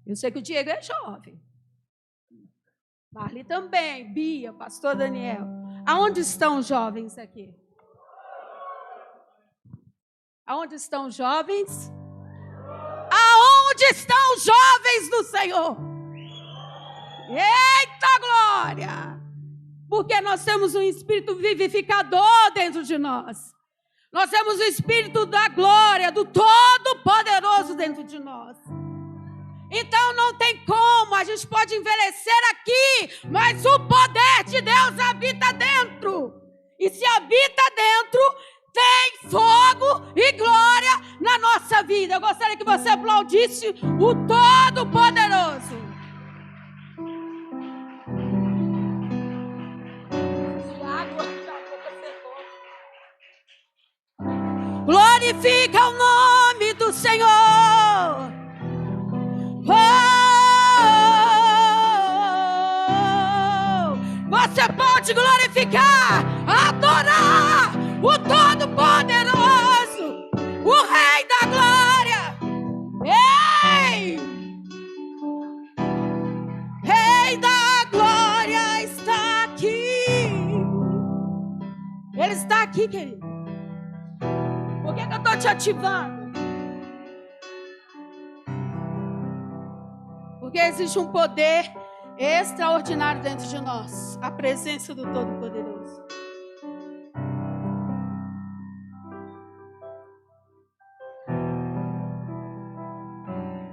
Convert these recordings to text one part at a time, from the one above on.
Eu sei que o Diego é jovem. Marli também, Bia, pastor Daniel. Aonde estão os jovens aqui? Aonde estão os jovens? Aonde estão os jovens do Senhor? Eita glória! Porque nós temos um espírito vivificador dentro de nós. Nós temos o espírito da glória, do Todo-Poderoso dentro de nós. Então não tem como, a gente pode envelhecer aqui, mas o poder de Deus habita dentro. E se habita dentro, tem fogo e glória na nossa vida. Eu gostaria que você aplaudisse o Todo-Poderoso. Glorifica o nome do Senhor. Você pode glorificar, adorar o Todo-Poderoso, o Rei da Glória. Ei! Rei da Glória está aqui. Ele está aqui, querido. Por que eu estou te ativando? Porque existe um poder extraordinário dentro de nós, a presença do Todo-Poderoso.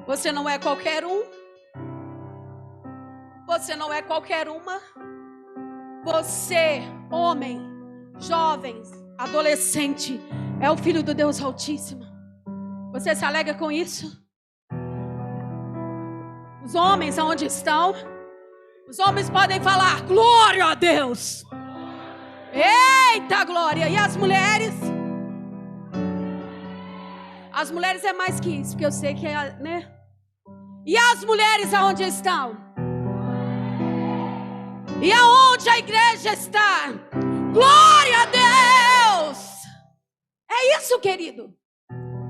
Você não é qualquer um. Você não é qualquer uma. Você, homem, jovem, adolescente, é o Filho do Deus Altíssimo. Você se alegra com isso? Os homens aonde estão? Os homens podem falar glória a Deus. Eita glória. E as mulheres? As mulheres é mais que isso, porque eu sei que é, né? E as mulheres aonde estão? E aonde a igreja está? Glória a Deus. É isso, querido.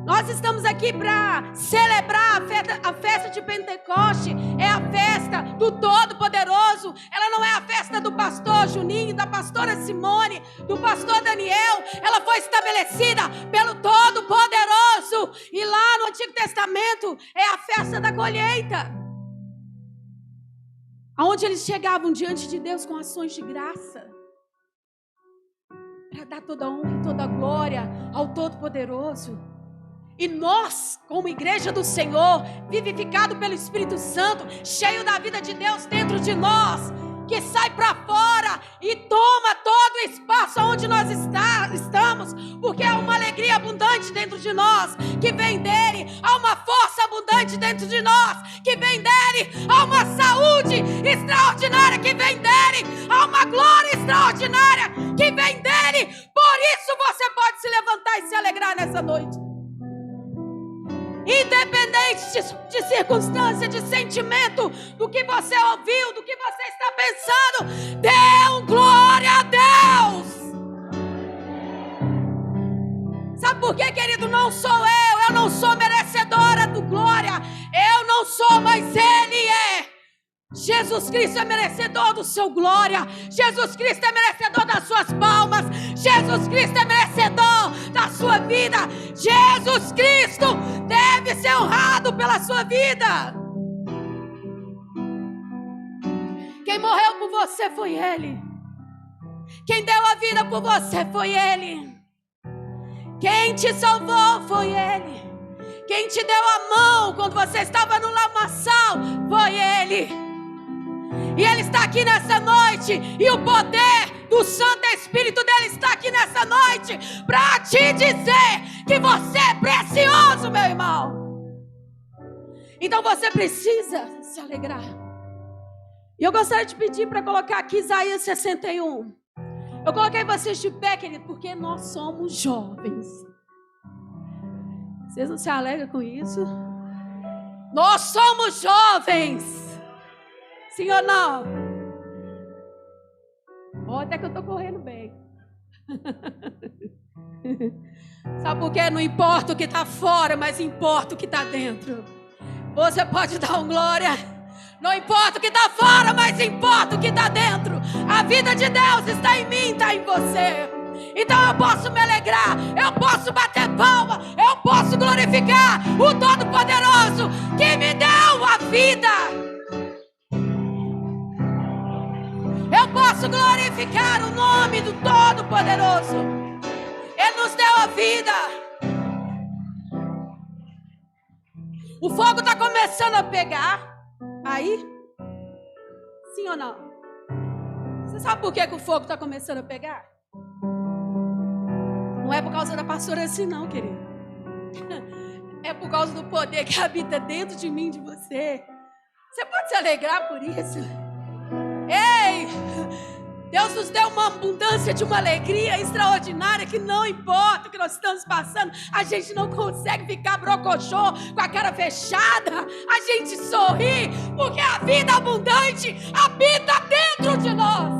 Nós estamos aqui para celebrar a festa de Pentecoste. É a festa do Todo-Poderoso. Ela não é a festa do pastor Juninho, da pastora Simone, do pastor Daniel. Ela foi estabelecida pelo Todo-Poderoso. E lá no Antigo Testamento é a festa da colheita, onde eles chegavam diante de Deus com ações de graça, para dar toda a honra e toda a glória ao Todo-Poderoso. E nós, como igreja do Senhor, vivificado pelo Espírito Santo, cheio da vida de Deus dentro de nós, que sai para fora e toma todo o espaço onde nós estamos, porque há uma alegria abundante dentro de nós, que vem dele, há uma força abundante dentro de nós, que vem dele, há uma saúde extraordinária que vem dele, há uma glória extraordinária que vem dele. Por isso você pode se levantar e se alegrar nessa noite. Independente de circunstância, de sentimento, do que você ouviu, do que você está pensando, dê um glória a Deus. Sabe por quê, querido? Não sou eu não sou merecedora do glória, eu não sou, mas Ele é. Jesus Cristo é merecedor do seu glória. Jesus Cristo é merecedor das suas palmas. Jesus Cristo é merecedor da sua vida. Jesus Cristo deve ser honrado pela sua vida. Quem morreu por você foi Ele. Quem deu a vida por você foi Ele. Quem te salvou foi Ele. Quem te deu a mão quando você estava no lamaçal foi Ele. E Ele está aqui nessa noite, e o poder do Santo Espírito dele está aqui nessa noite para te dizer que você é precioso, meu irmão. Então você precisa se alegrar. E eu gostaria de pedir para colocar aqui Isaías 61. Eu coloquei vocês de pé, querido, porque nós somos jovens. Vocês não se alegram com isso? Nós somos jovens. Sim ou não? Até que eu estou correndo bem. Sabe por quê? Não importa o que está fora, mas importa o que está dentro. Você pode dar um glória. Não importa o que está fora, mas importa o que está dentro. A vida de Deus está em mim, está em você. Então eu posso me alegrar, eu posso bater palma, eu posso glorificar o Todo-Poderoso que me deu a vida. Eu posso glorificar o nome do Todo-Poderoso. Ele nos deu a vida. O fogo está começando a pegar. Aí? Sim ou não? Você sabe por que o fogo está começando a pegar? Não é por causa da pastora assim não, querido. É por causa do poder que habita dentro de mim, de você. Você pode se alegrar por isso? Ei! Deus nos deu uma abundância de uma alegria extraordinária que não importa o que nós estamos passando, a gente não consegue ficar brocochô com a cara fechada, a gente sorri, porque a vida abundante habita dentro de nós.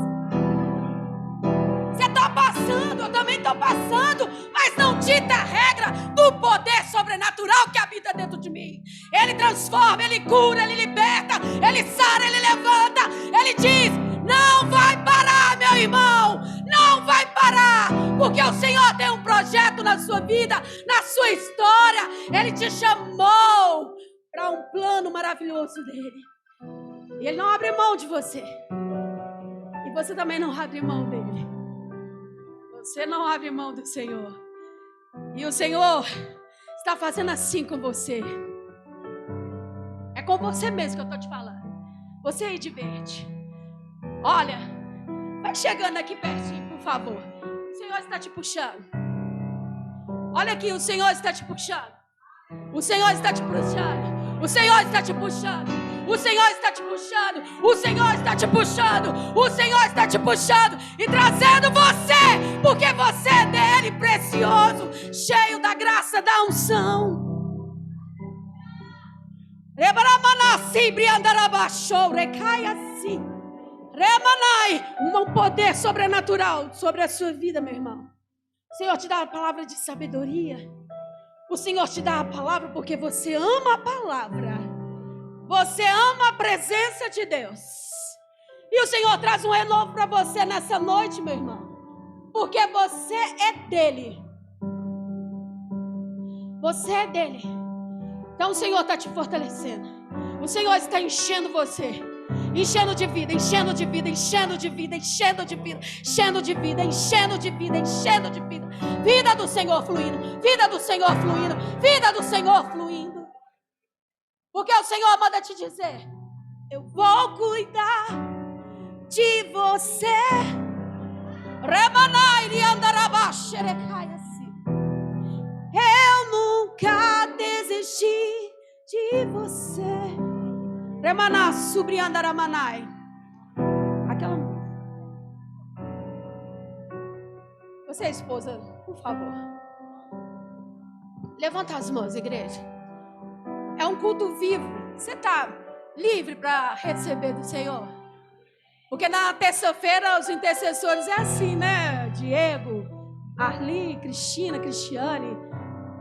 Você está passando, eu também estou passando, mas não dita a regra do poder sobrenatural que habita dentro de mim. Ele transforma, ele cura, ele liberta, ele sara, ele levanta, ele diz: não vai parar, meu irmão, não vai parar, porque o Senhor tem um projeto na sua vida, na sua história. Ele te chamou para um plano maravilhoso dele, e ele não abre mão de você, e você também não abre mão dele. Você não abre mão do Senhor, e o Senhor está fazendo assim com você. É com você mesmo que eu estou te falando. Você aí de verde, olha, vai chegando aqui pertinho, por favor. O Senhor está te puxando. Olha aqui, o Senhor está te puxando. O Senhor está te puxando. O Senhor está te puxando. O Senhor está te puxando. O Senhor está te puxando. O Senhor está te puxando e trazendo você, porque você é dele, precioso, cheio da graça, da unção. Um poder sobrenatural sobre a sua vida, meu irmão. O Senhor te dá a palavra de sabedoria. O Senhor te dá a palavra porque você ama a palavra. Você ama a presença de Deus. E o Senhor traz um renovo para você nessa noite, meu irmão, porque você é dele. Você é dele. Então o Senhor está te fortalecendo. O Senhor está enchendo você, enchendo de vida, enchendo de vida, enchendo de vida, enchendo de vida, enchendo de vida, enchendo de vida, enchendo de vida. Vida do Senhor fluindo, vida do Senhor fluindo, vida do Senhor fluindo. Porque o Senhor manda te dizer: eu vou cuidar de você. Eu nunca desisti de você. Remaná, subriandaramanai. Aquela. Você é esposa, por favor. Levanta as mãos, igreja. É um culto vivo. Você está livre para receber do Senhor? Porque na terça-feira os intercessores é assim, né? Diego, Arli, Cristina, Cristiane.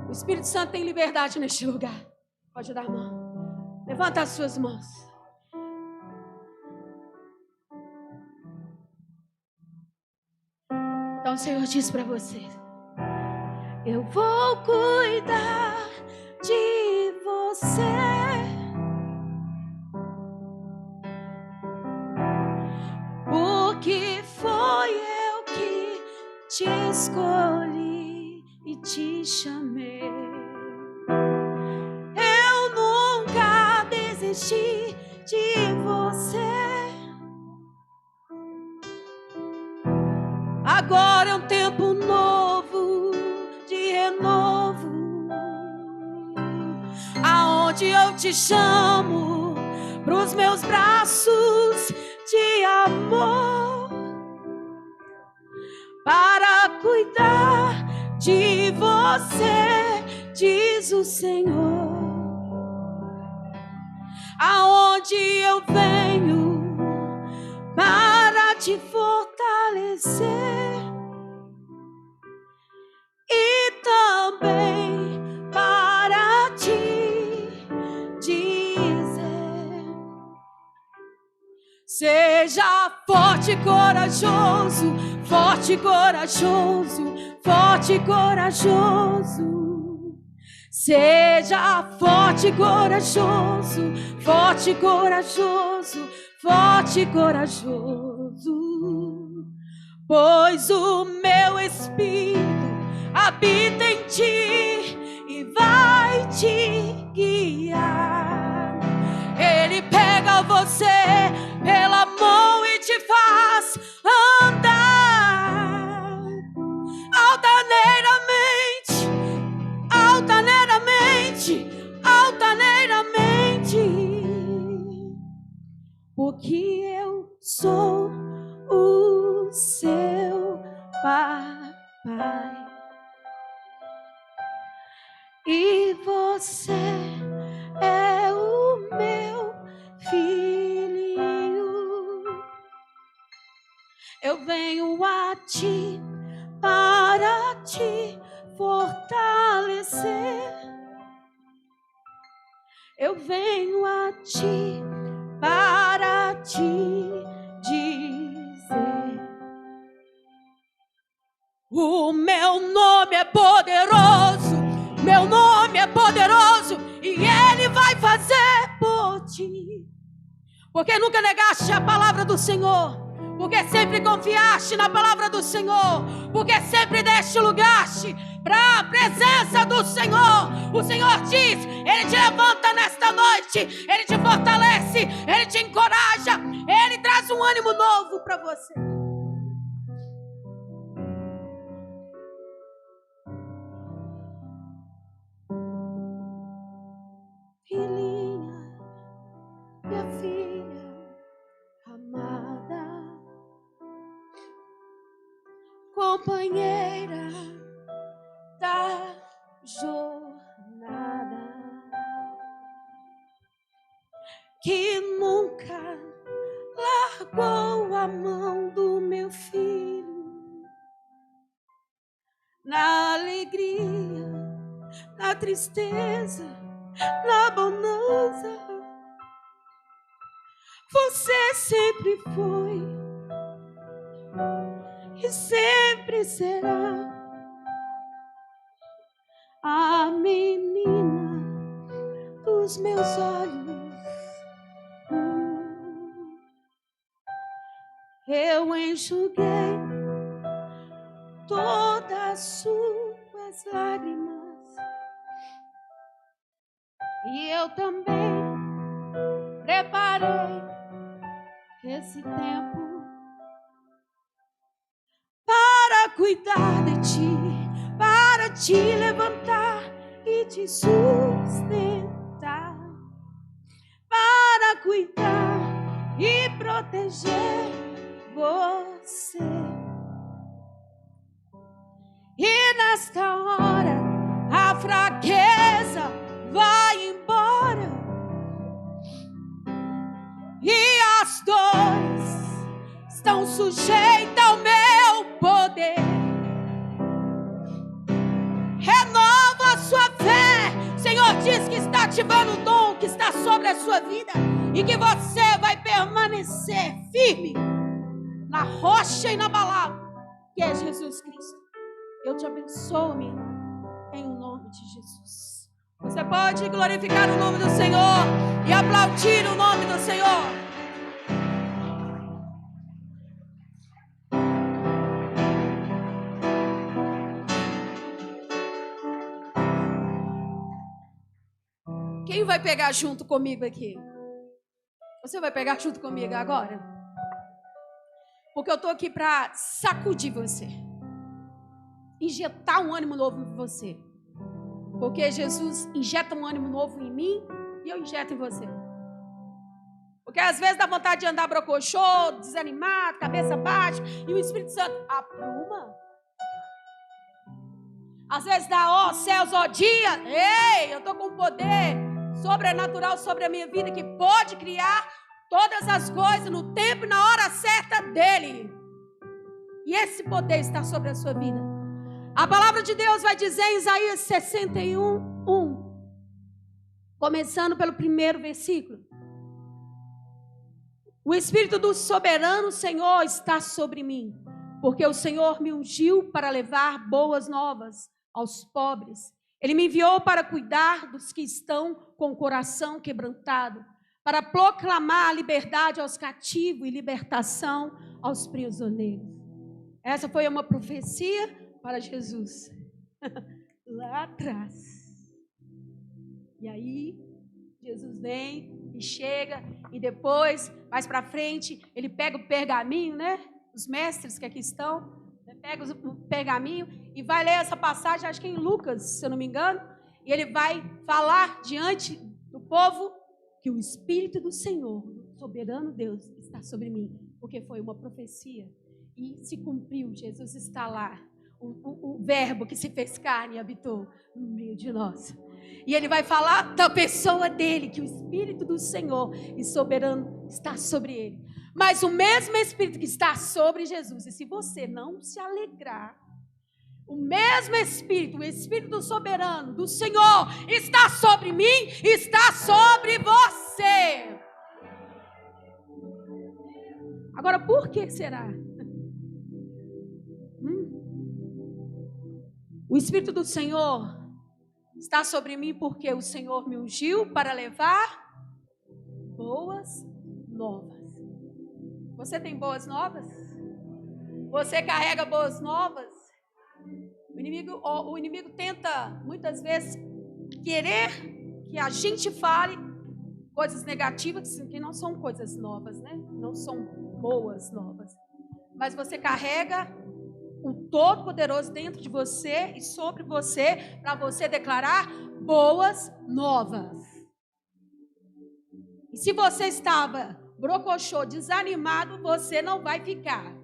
O Espírito Santo tem liberdade neste lugar. Pode dar a mão. Levanta as suas mãos. Então o Senhor diz para você: eu vou cuidar de você. Porque foi eu que te escolhi e te chamei. Eu nunca desisti de você. Agora é um tempo novo de renovo, aonde eu te chamo pros meus braços de amor, para cuidar de você, diz o Senhor. Aonde eu venho para te fortalecer e também para te Seja forte e corajoso, forte e corajoso, forte e corajoso. Seja forte e corajoso, forte e corajoso, forte e corajoso. Pois o meu Espírito habita em ti e vai te guiar. Ele pega você pela mão e te faz andar altaneiramente, altaneiramente, altaneiramente, porque eu sou o seu papai e você é o meu filhinho. Eu venho a ti para te fortalecer. Eu venho a ti para te dizer: o meu nome é poderoso, meu nome é poderoso, e Ele vai fazer por ti. Porque nunca negaste a palavra do Senhor, porque sempre confiaste na palavra do Senhor, porque sempre deste lugar para a presença do Senhor. O Senhor diz, Ele te levanta nesta noite, Ele te fortalece, Ele te encoraja, Ele traz um ânimo novo para você. Filhinha, minha filha amada, companheira da jornada, que nunca largou a mão do meu filho, na alegria, na tristeza, na bonança. Você sempre foi e sempre será a menina dos meus olhos. Eu enxuguei todas as suas lágrimas, e eu também preparei esse tempo para cuidar de ti, para te levantar e te sustentar, para cuidar e proteger você. E nesta hora a fraqueza vai embora e as dores estão sujeitas ao meu poder. Renova a sua fé. O Senhor diz que está ativando o dom que está sobre a sua vida e que você vai permanecer firme na rocha inabalável, que é Jesus Cristo. Eu te abençoo, minha irmã, em o nome de Jesus. Você pode glorificar o nome do Senhor e aplaudir o nome do Senhor. Quem vai pegar junto comigo aqui? Você vai pegar junto comigo agora? Porque eu estou aqui para sacudir você, injetar um ânimo novo em você. Porque Jesus injeta um ânimo novo em mim e eu injeto em você. Porque às vezes dá vontade de andar brocochô, desanimado, cabeça baixa, e o Espírito Santo apruma. Às vezes dá, ó céus, ó dia, ei, eu estou com poder sobrenatural sobre a minha vida, que pode criar todas as coisas no tempo e na hora certa dele. E esse poder está sobre a sua vida. A palavra de Deus vai dizer em Isaías 61:1, começando pelo primeiro versículo: O Espírito do soberano Senhor está sobre mim, porque o Senhor me ungiu para levar boas novas aos pobres. Ele me enviou para cuidar dos que estão com o coração quebrantado, para proclamar a liberdade aos cativos e libertação aos prisioneiros. Essa foi uma profecia para Jesus, lá atrás. E aí, Jesus vem e chega, e depois, mais para frente, ele pega o pergaminho, né? Os mestres que aqui estão, pega o pergaminho e vai ler essa passagem, acho que é em Lucas, se eu não me engano, e ele vai falar diante do povo que o Espírito do Senhor, o soberano Deus, está sobre mim, porque foi uma profecia e se cumpriu. Jesus está lá, o verbo que se fez carne e habitou no meio de nós. E ele vai falar da pessoa dele, que o Espírito do Senhor e soberano está sobre ele. Mas o mesmo Espírito que está sobre Jesus, e se você não se alegrar, o mesmo Espírito, o Espírito do soberano, do Senhor, está sobre mim, está sobre você. Agora, por que será? O Espírito do Senhor está sobre mim porque o Senhor me ungiu para levar boas novas. Você tem boas novas? Você carrega boas novas? O inimigo tenta, muitas vezes, querer que a gente fale coisas negativas, que não são coisas novas, né? Não são boas novas. Mas você carrega o Todo-Poderoso dentro de você e sobre você, para você declarar boas novas. E se você estava brocochô, desanimado, você não vai ficar.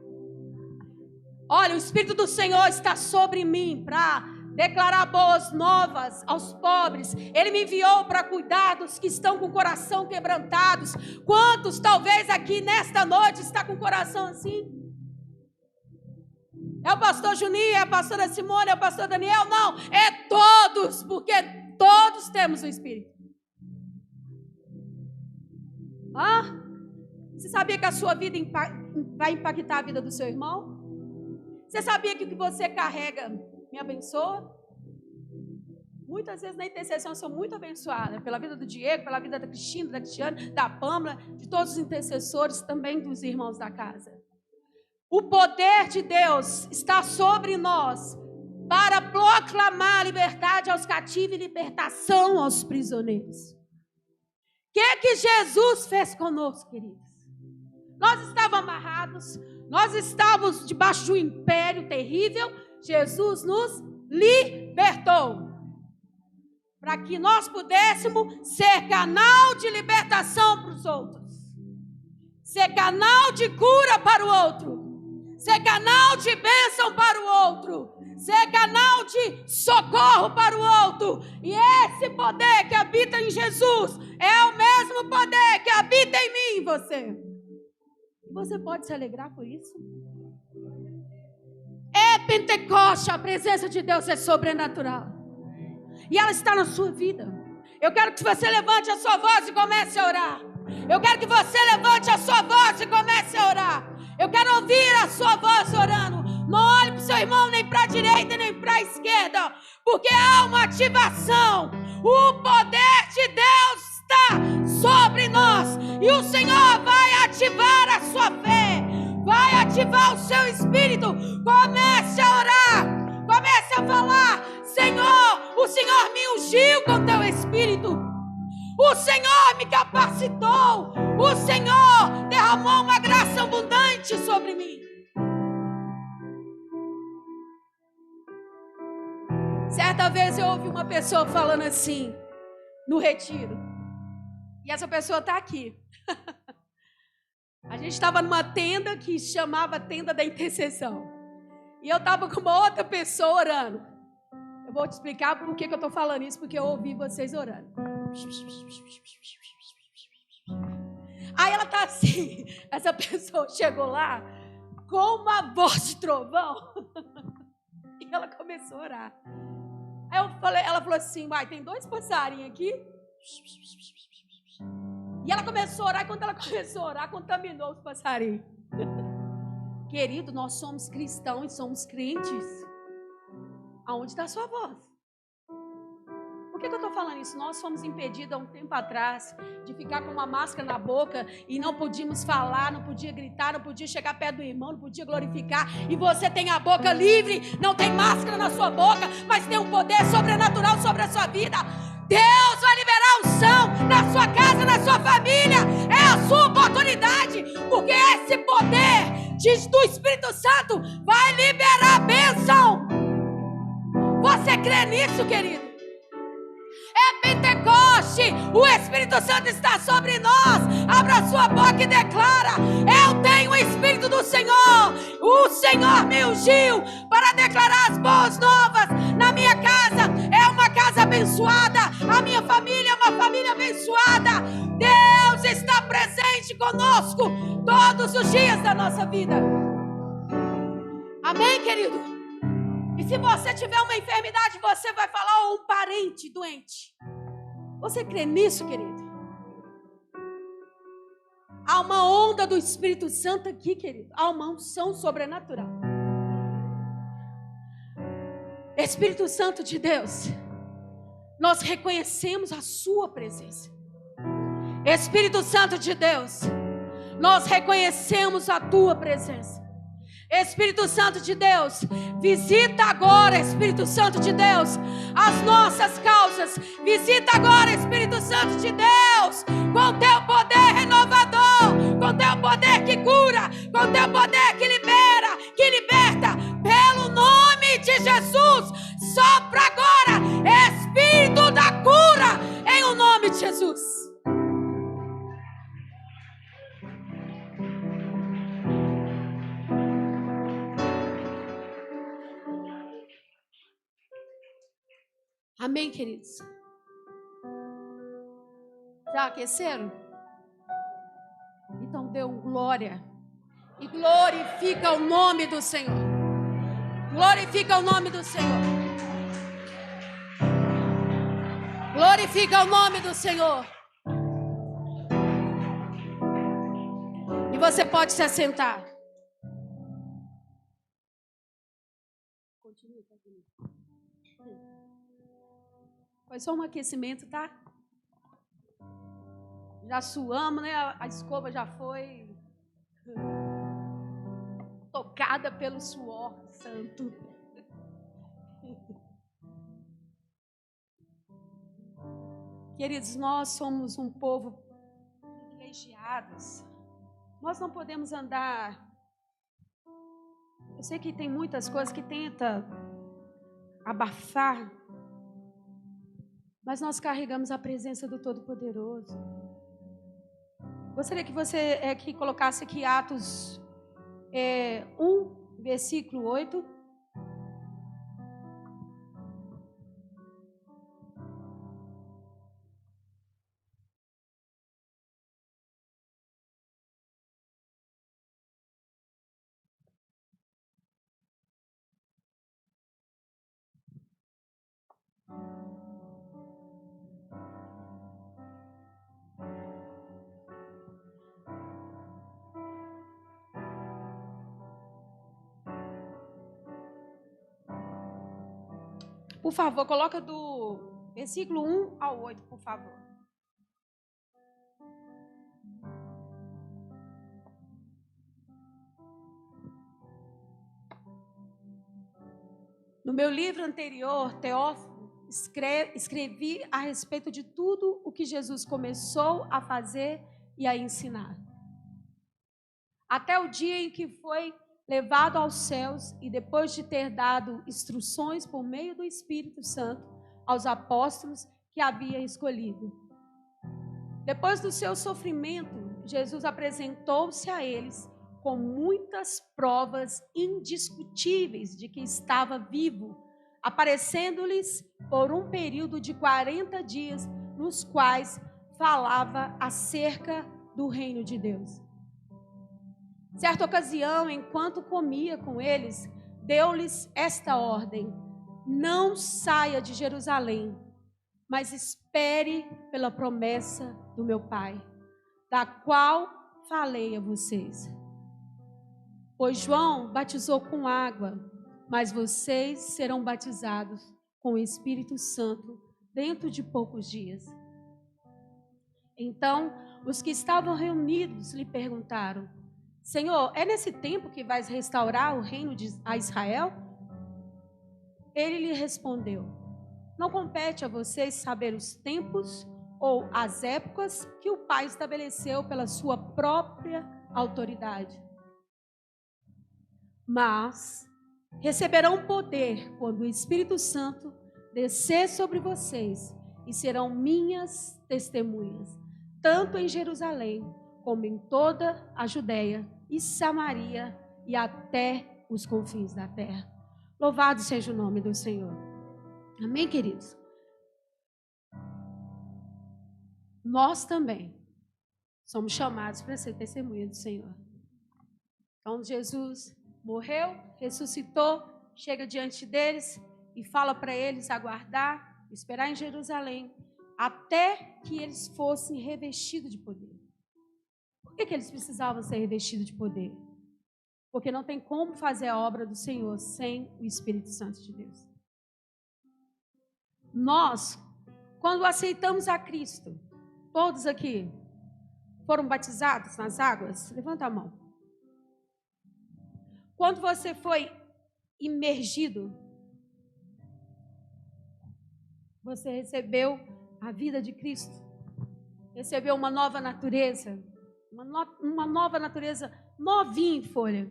Olha, o Espírito do Senhor está sobre mim para declarar boas novas aos pobres. Ele me enviou para cuidar dos que estão com o coração quebrantados. Quantos talvez aqui nesta noite está com o coração assim? É o pastor Juninho, é a pastora Simone, é o pastor Daniel? Não, é todos, porque todos temos o Espírito. Você sabia que a sua vida vai impactar a vida do seu irmão? Você sabia que o que você carrega me abençoa? Muitas vezes na intercessão eu sou muito abençoada pela vida do Diego, pela vida da Cristina, da Cristiane, da Pâmela, de todos os intercessores, também dos irmãos da casa. O poder de Deus está sobre nós para proclamar liberdade aos cativos e libertação aos prisioneiros. O que Jesus fez conosco, queridos? Nós estávamos amarrados, nós estávamos debaixo de um império terrível. Jesus nos libertou para que nós pudéssemos ser canal de libertação para os outros, ser canal de cura para o outro, ser canal de bênção para o outro, ser canal de socorro para o outro. E esse poder que habita em Jesus é o mesmo poder que habita em mim e você. Você pode se alegrar por isso? É Pentecoste, a presença de Deus é sobrenatural. E ela está na sua vida. Eu quero que você levante a sua voz e comece a orar. Eu quero que você levante a sua voz e comece a orar. Eu quero ouvir a sua voz orando. Não olhe para o seu irmão nem para a direita nem para a esquerda, porque há uma ativação. O poder de Deus está sobre nós. E o Senhor vai ativar a sua fé, vai ativar o seu espírito. Comece a orar, comece a falar: Senhor, o Senhor me ungiu com teu espírito, o Senhor me capacitou, o Senhor derramou uma graça abundante sobre mim. Certa vez eu ouvi uma pessoa falando assim no retiro, e essa pessoa está aqui. A gente estava numa tenda que chamava Tenda da Intercessão. E eu estava com uma outra pessoa orando. Eu vou te explicar por que eu estou falando isso, porque eu ouvi vocês orando. Aí ela está assim, essa pessoa chegou lá com uma voz de trovão. E ela começou a orar. Aí ela falou assim: tem 2 passarinhos aqui. E ela começou a orar, e quando ela começou a orar, contaminou os passarinhos. Querido, nós somos cristãos e somos crentes. Aonde está a sua voz? Por que eu estou falando isso? Nós fomos impedidos há um tempo atrás de ficar com uma máscara na boca e não podíamos falar, não podia gritar, não podia chegar perto do irmão, não podia glorificar. E você tem a boca livre, não tem máscara na sua boca, mas tem um poder sobrenatural sobre a sua vida. Deus vai liberar unção na sua casa, na sua família. É a sua oportunidade, porque esse poder do Espírito Santo vai liberar a bênção. Você crê nisso, querido? É Pentecoste, o Espírito Santo está sobre nós. Abra sua boca e declara: eu tenho o Espírito do Senhor. O Senhor me ungiu para declarar as boas novas na minha casa. É uma casa abençoada. A minha família é uma família abençoada. Deus está presente conosco todos os dias da nossa vida. Amém, querido? E se você tiver uma enfermidade, você vai falar, ou um parente doente. Você crê nisso, querido? Há uma onda do Espírito Santo aqui, querido. Há uma unção sobrenatural. Espírito Santo de Deus, nós reconhecemos a sua presença. Espírito Santo de Deus, nós reconhecemos a tua presença. Espírito Santo de Deus, visita agora, Espírito Santo de Deus, as nossas causas. Visita agora, Espírito Santo de Deus, com teu poder renovador, com teu poder que cura, com teu poder que libera, que liberta, pelo nome de Jesus. Sopra agora, Espírito da cura, em o nome de Jesus. Amém, queridos? Já aqueceram? Então dê um glória. E glorifica o nome do Senhor. Glorifica o nome do Senhor. Glorifica o nome do Senhor. E você pode se assentar. Continue, continue. Foi só um aquecimento, tá? Já suamos, né? A escova já foi tocada pelo suor santo. Queridos, nós somos um povo privilegiado. Nós não podemos andar. Eu sei que tem muitas coisas que tenta abafar, mas nós carregamos a presença do Todo-Poderoso. Gostaria que você que colocasse aqui Atos 1, versículo 8. Por favor, coloca do versículo 1 ao 8, por favor. No meu livro anterior, Teófilo, escrevi a respeito de tudo o que Jesus começou a fazer e a ensinar. Até o dia em que foi levado aos céus e depois de ter dado instruções por meio do Espírito Santo aos apóstolos que havia escolhido. Depois do seu sofrimento, Jesus apresentou-se a eles com muitas provas indiscutíveis de que estava vivo, aparecendo-lhes por um período de 40 dias, nos quais falava acerca do reino de Deus. Certa ocasião, enquanto comia com eles, deu-lhes esta ordem: não saia de Jerusalém, mas espere pela promessa do meu Pai, da qual falei a vocês. Pois João batizou com água, mas vocês serão batizados com o Espírito Santo dentro de poucos dias. Então, os que estavam reunidos lhe perguntaram: Senhor, é nesse tempo que vais restaurar o reino a Israel? Ele lhe respondeu: Não compete a vocês saber os tempos ou as épocas que o Pai estabeleceu pela sua própria autoridade. Mas receberão poder quando o Espírito Santo descer sobre vocês e serão minhas testemunhas, tanto em Jerusalém como em toda a Judéia e Samaria e até os confins da terra. Louvado seja o nome do Senhor. Amém, queridos? Nós também somos chamados para ser testemunha do Senhor. Então, Jesus morreu, ressuscitou, chega diante deles e fala para eles aguardar, esperar em Jerusalém, até que eles fossem revestidos de poder. Por que eles precisavam ser revestidos de poder? Porque não tem como fazer a obra do Senhor sem o Espírito Santo de Deus. Nós, quando aceitamos a Cristo, todos aqui foram batizados nas águas? Levanta a mão. Quando você foi imergido, você recebeu a vida de Cristo, recebeu uma nova natureza, uma nova natureza novinha em folha.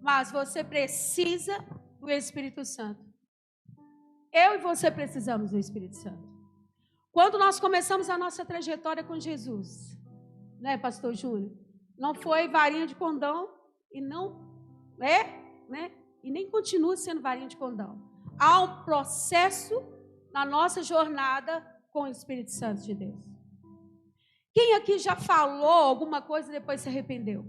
Mas você precisa do Espírito Santo. Eu e você precisamos do Espírito Santo. Quando nós começamos a nossa trajetória com Jesus, né, Pastor Júnior? Não foi varinha de condão e não né? E nem continua sendo varinha de condão. Há um processo na nossa jornada com o Espírito Santo de Deus. Quem aqui já falou alguma coisa e depois se arrependeu?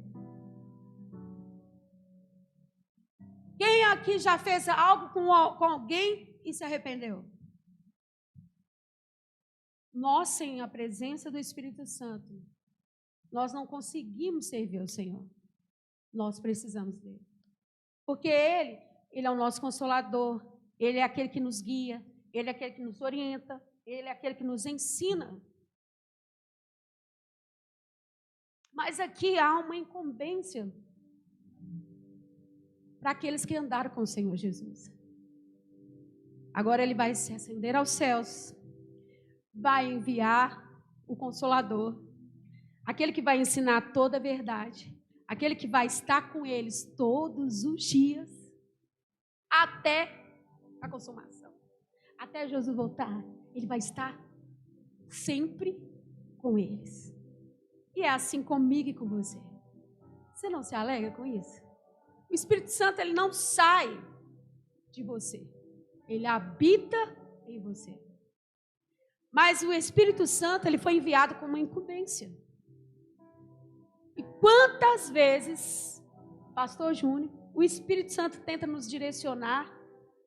Quem aqui já fez algo com alguém e se arrependeu? Nós, sem a presença do Espírito Santo, nós não conseguimos servir ao Senhor. Nós precisamos dele. Porque Ele é o nosso consolador, Ele é aquele que nos guia, Ele é aquele que nos orienta, Ele é aquele que nos ensina. Mas aqui há uma incumbência para aqueles que andaram com o Senhor Jesus. Agora Ele vai se ascender aos céus, vai enviar o Consolador, aquele que vai ensinar toda a verdade, aquele que vai estar com eles todos os dias, até a consumação, até Jesus voltar. Ele vai estar sempre com eles. E é assim comigo e com você. Você não se alegra com isso? O Espírito Santo, ele não sai de você. Ele habita em você. Mas o Espírito Santo, ele foi enviado com uma incumbência. E quantas vezes, Pastor Júnior, o Espírito Santo tenta nos direcionar,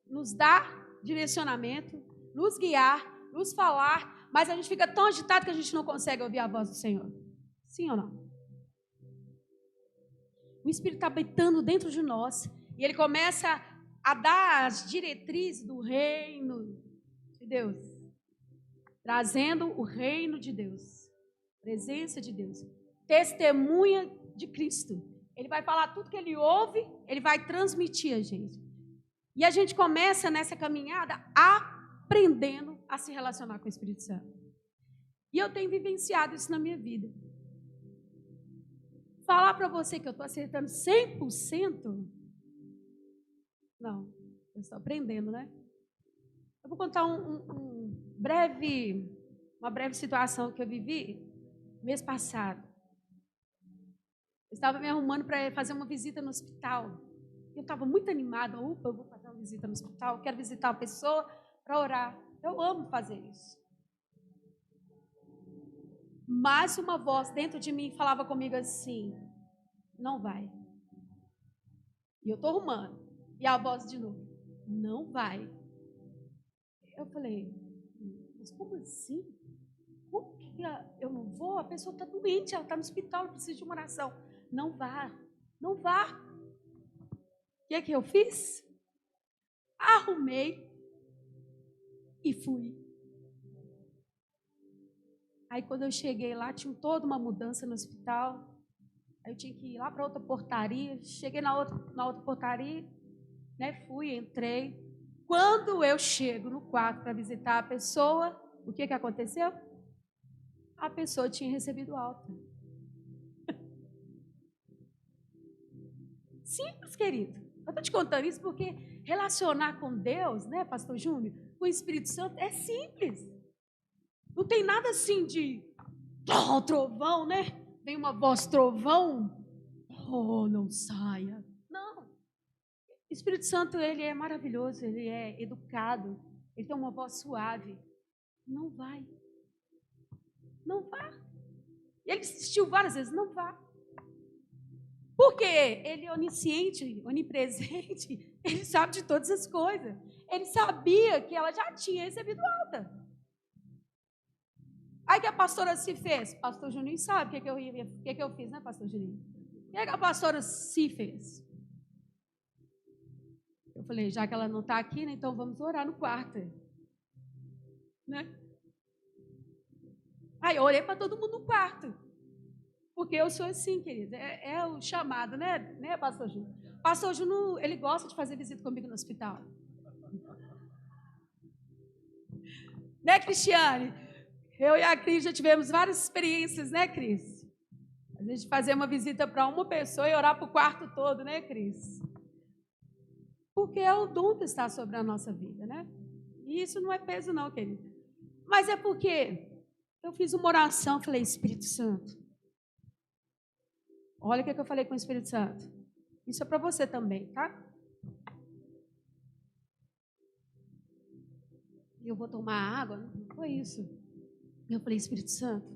nos dar direcionamento, nos guiar, nos falar, mas a gente fica tão agitado que a gente não consegue ouvir a voz do Senhor. Sim ou não? O Espírito está habitando dentro de nós e ele começa a dar as diretrizes do reino de Deus, trazendo o reino de Deus, presença de Deus, testemunha de Cristo. Ele vai falar tudo que ele ouve, ele vai transmitir a gente. E a gente começa nessa caminhada aprendendo a se relacionar com o Espírito Santo. E eu tenho vivenciado isso na minha vida. Falar para você que eu estou acertando 100%? Não, eu estou aprendendo, né? Eu vou contar uma breve situação que eu vivi mês passado. Eu estava me arrumando para fazer uma visita no hospital. Eu estava muito animada. Opa, eu vou fazer uma visita no hospital, quero visitar uma pessoa para orar. Eu amo fazer isso. Mas uma voz dentro de mim falava comigo assim: não vai. E eu estou arrumando. E a voz de novo: não vai. Eu falei: mas como assim? Como que eu não vou? A pessoa está doente, ela está no hospital, ela precisa de uma oração. Não vá, não vá. O que é que eu fiz? Arrumei e fui. Aí quando eu cheguei lá, tinha toda uma mudança no hospital. Aí eu tinha que ir lá para outra portaria. Cheguei na outra portaria, né? Fui, entrei. Quando eu chego no quarto para visitar a pessoa, o que aconteceu? A pessoa tinha recebido alta. Simples, querido. Eu estou te contando isso porque relacionar com Deus, né, Pastor Júnior, com o Espírito Santo, é simples. Não tem nada assim de trovão, né? Vem uma voz trovão. Oh, não saia. Não. O Espírito Santo, ele é maravilhoso, ele é educado, ele tem uma voz suave. Não vai. Não vá. E ele insistiu várias vezes, não vá. Porque ele é onisciente, onipresente, ele sabe de todas as coisas. Ele sabia que ela já tinha recebido alta. Aí que a pastora se fez? Pastor Juninho sabe o que eu fiz, né, Pastor Juninho? O que a pastora se fez? Eu falei, já que ela não está aqui, né, então vamos orar no quarto. Né? Aí eu orei para todo mundo no quarto. Porque eu sou assim, querida. É o chamado, né, Pastor Júnior? Pastor Júnior, ele gosta de fazer visita comigo no hospital. Né, Cristiane? Eu e a Cris já tivemos várias experiências, né, Cris? A gente fazer uma visita para uma pessoa e orar para o quarto todo, né, Cris? Porque é o dom que está sobre a nossa vida, né? E isso não é peso, não, querido. Mas é porque eu fiz uma oração, falei, Espírito Santo, olha o que eu falei com o Espírito Santo. Isso é para você também, tá? Eu vou tomar água, não foi isso. Eu falei, Espírito Santo,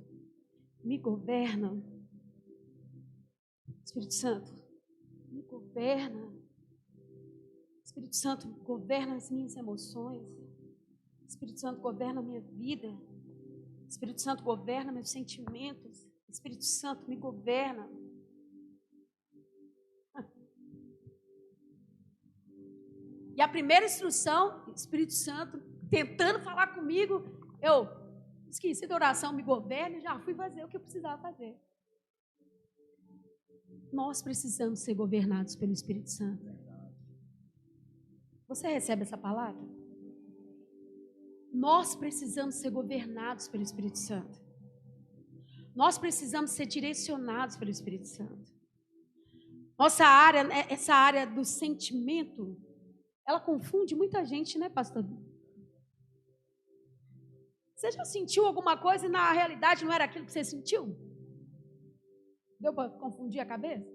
me governa. Espírito Santo, me governa. Espírito Santo, governa as minhas emoções. Espírito Santo, governa a minha vida. Espírito Santo, governa meus sentimentos. Espírito Santo, me governa. E a primeira instrução, Espírito Santo, tentando falar comigo, eu esqueci da oração, me governa e já fui fazer o que eu precisava fazer. Nós precisamos ser governados pelo Espírito Santo. Você recebe essa palavra? Nós precisamos ser governados pelo Espírito Santo. Nós precisamos ser direcionados pelo Espírito Santo. Nossa área, essa área do sentimento, ela confunde muita gente, né, pastor? Você já sentiu alguma coisa e na realidade não era aquilo que você sentiu? Deu para confundir a cabeça?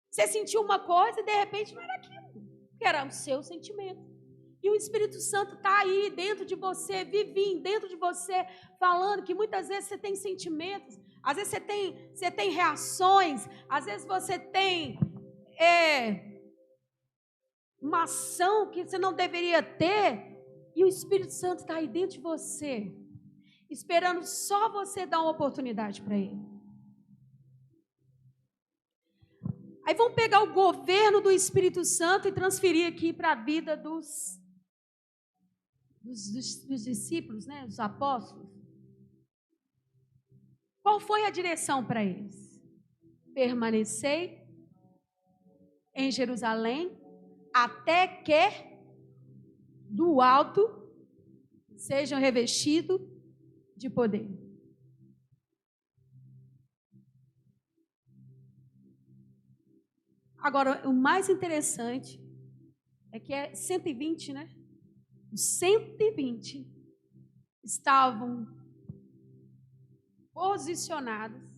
Você sentiu uma coisa e de repente não era aquilo, que era o seu sentimento. E o Espírito Santo está aí dentro de você, vivinho dentro de você, falando que muitas vezes você tem sentimentos, às vezes você tem reações, às vezes você tem uma ação que você não deveria ter, e o Espírito Santo está aí dentro de você, esperando só você dar uma oportunidade para ele. Aí vamos pegar o governo do Espírito Santo e transferir aqui para a vida dos discípulos, né, dos apóstolos. Qual foi a direção para eles? Permanecei em Jerusalém até que do alto sejam revestidos de poder. Agora, o mais interessante é que é 120, né? Os 120 estavam posicionados.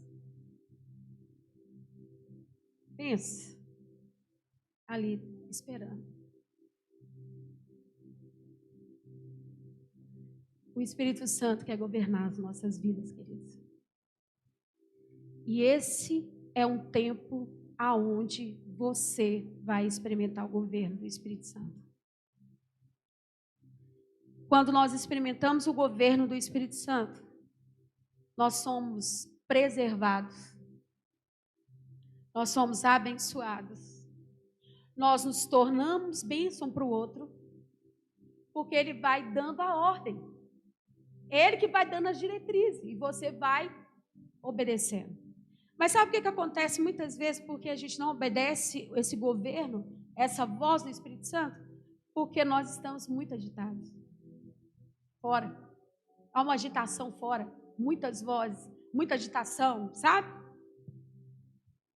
Pensa, ali, esperando. O Espírito Santo quer governar as nossas vidas, queridos. E esse é um tempo aonde você vai experimentar o governo do Espírito Santo. Quando nós experimentamos o governo do Espírito Santo, nós somos preservados, nós somos abençoados, nós nos tornamos bênção para o outro, porque ele vai dando a ordem, ele que vai dando as diretrizes, e você vai obedecendo. Mas sabe o que acontece muitas vezes porque a gente não obedece esse governo, essa voz do Espírito Santo? Porque nós estamos muito agitados. Fora. Há uma agitação fora, muitas vozes, muita agitação, sabe?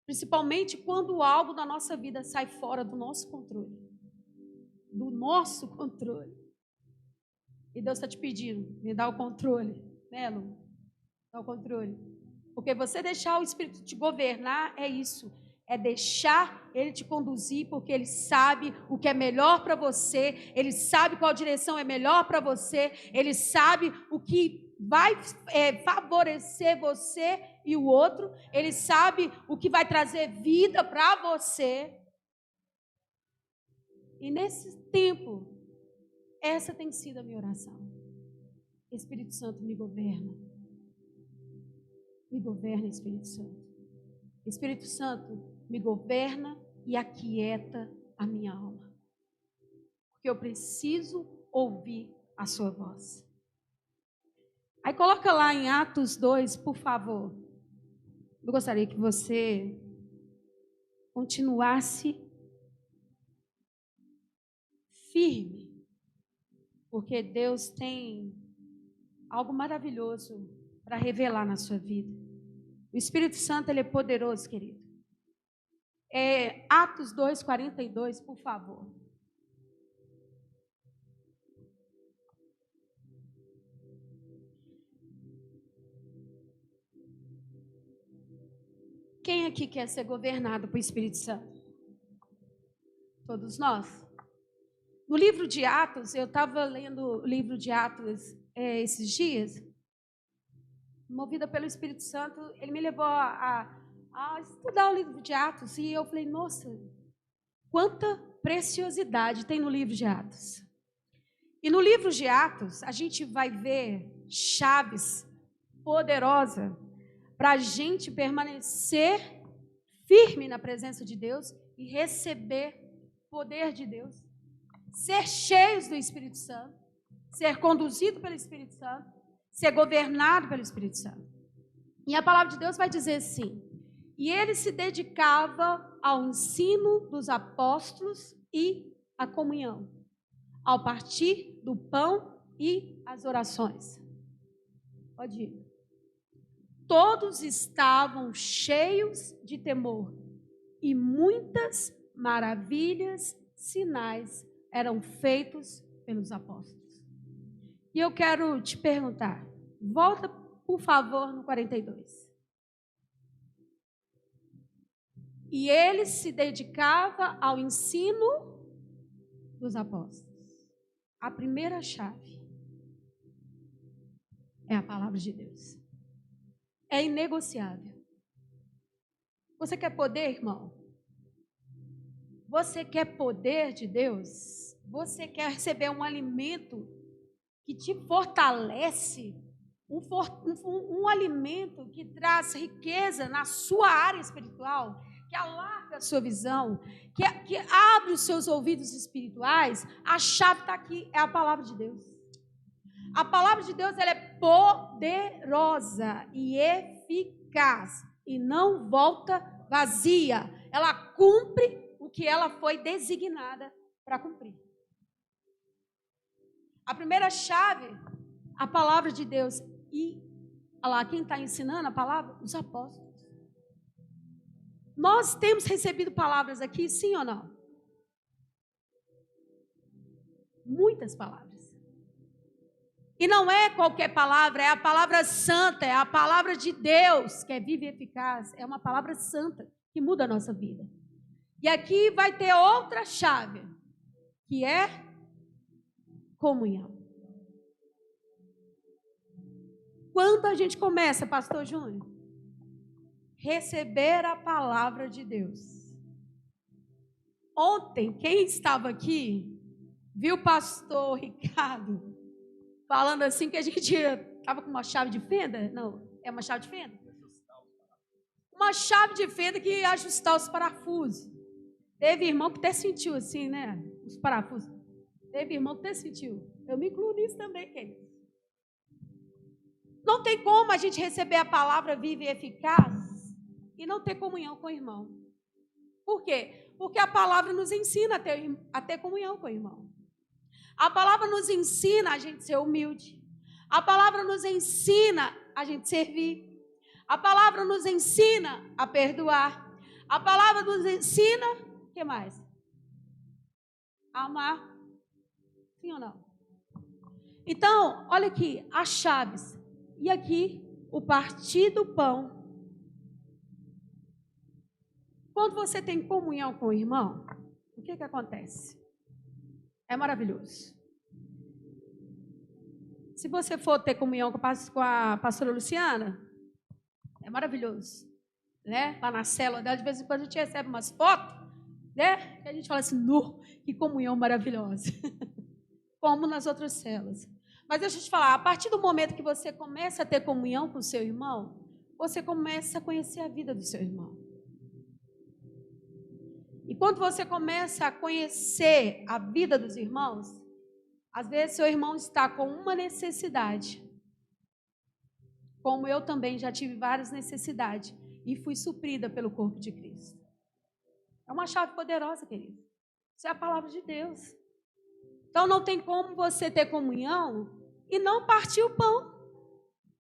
Principalmente quando algo da nossa vida sai fora do nosso controle. Do nosso controle. E Deus está te pedindo, me dá o controle, né, Lu? Dá o controle. Porque você deixar o Espírito te governar é isso. É deixar ele te conduzir, porque ele sabe o que é melhor para você, ele sabe qual direção é melhor para você, ele sabe o que vai favorecer você e o outro, ele sabe o que vai trazer vida para você. E nesse tempo, essa tem sido a minha oração. Espírito Santo, me governa. Me governa, Espírito Santo. Espírito Santo, me governa e aquieta a minha alma. Porque eu preciso ouvir a sua voz. Aí coloca lá em Atos 2, por favor. Eu gostaria que você continuasse firme. Porque Deus tem algo maravilhoso para revelar na sua vida. O Espírito Santo, ele é poderoso, querido. Atos 2, 42, por favor. Quem aqui quer ser governado pelo Espírito Santo? Todos nós. No livro de Atos, eu estava lendo o livro de Atos esses dias, movida pelo Espírito Santo, ele me levou a estudar o livro de Atos, e eu falei, nossa, quanta preciosidade tem no livro de Atos. E no livro de Atos, a gente vai ver chaves poderosas para a gente permanecer firme na presença de Deus e receber poder de Deus, ser cheios do Espírito Santo, ser conduzido pelo Espírito Santo, ser governado pelo Espírito Santo. E a palavra de Deus vai dizer assim: e ele se dedicava ao ensino dos apóstolos e à comunhão, ao partir do pão e às orações. Pode ir. Todos estavam cheios de temor, e muitas maravilhas, sinais eram feitos pelos apóstolos. E eu quero te perguntar, volta por favor no 42. E ele se dedicava ao ensino dos apóstolos. A primeira chave é a palavra de Deus. É inegociável. Você quer poder, irmão? Você quer poder de Deus? Você quer receber um alimento que te fortalece? Um alimento que traz riqueza na sua área espiritual? Que alarga a sua visão, que abre os seus ouvidos espirituais? A chave está aqui, é a palavra de Deus. A palavra de Deus, ela é poderosa e eficaz, e não volta vazia. Ela cumpre o que ela foi designada para cumprir. A primeira chave, a palavra de Deus. E, olha lá, quem está ensinando a palavra? Os apóstolos. Nós temos recebido palavras aqui, sim ou não? Muitas palavras. E não é qualquer palavra, é a palavra santa, é a palavra de Deus, que é viva e eficaz. É uma palavra santa que muda a nossa vida. E aqui vai ter outra chave, que é comunhão. Quando a gente começa, pastor Júnior? Receber a palavra de Deus. Ontem, quem estava aqui, viu o pastor Ricardo falando assim que a gente estava com uma chave de fenda? Não, É uma chave de fenda? Uma chave de fenda que ia ajustar os parafusos. Teve irmão que até sentiu assim, né? Os parafusos. Teve irmão que até sentiu. Eu me incluo nisso também, querido. Não tem como a gente receber a palavra viva e eficaz e não ter comunhão com o irmão. Por quê? Porque a palavra nos ensina a ter comunhão com o irmão. A palavra nos ensina a gente ser humilde. A palavra nos ensina a gente servir. A palavra nos ensina a perdoar. A palavra nos ensina, o que mais? A amar. Sim ou não? Então, olha aqui, as chaves. E aqui, o partir do pão. Quando você tem comunhão com o irmão, o que acontece? É maravilhoso. Se você for ter comunhão com a pastora Luciana, é maravilhoso. Né? Lá na célula dela, de vez em quando a gente recebe umas fotos, né? Que a gente fala assim, que comunhão maravilhosa. Como nas outras células. Mas deixa eu te falar, a partir do momento que você começa a ter comunhão com o seu irmão, você começa a conhecer a vida do seu irmão. E quando você começa a conhecer a vida dos irmãos, às vezes seu irmão está com uma necessidade, como eu também já tive várias necessidades e fui suprida pelo corpo de Cristo. É uma chave poderosa, querido. Isso é a palavra de Deus. Então não tem como você ter comunhão e não partir o pão.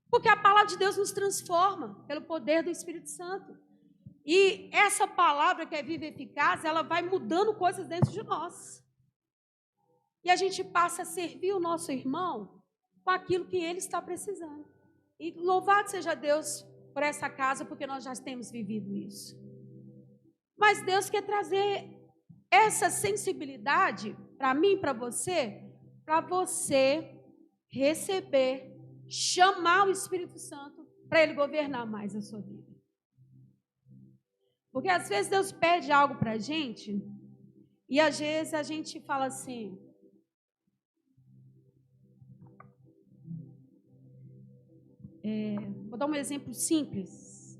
Porque a palavra de Deus nos transforma pelo poder do Espírito Santo. E essa palavra que é viva e eficaz, ela vai mudando coisas dentro de nós. E a gente passa a servir o nosso irmão com aquilo que ele está precisando. E louvado seja Deus por essa casa, porque nós já temos vivido isso. Mas Deus quer trazer essa sensibilidade para mim e para você receber, chamar o Espírito Santo para ele governar mais a sua vida. Porque às vezes Deus pede algo para a gente e às vezes a gente fala assim, vou dar um exemplo simples.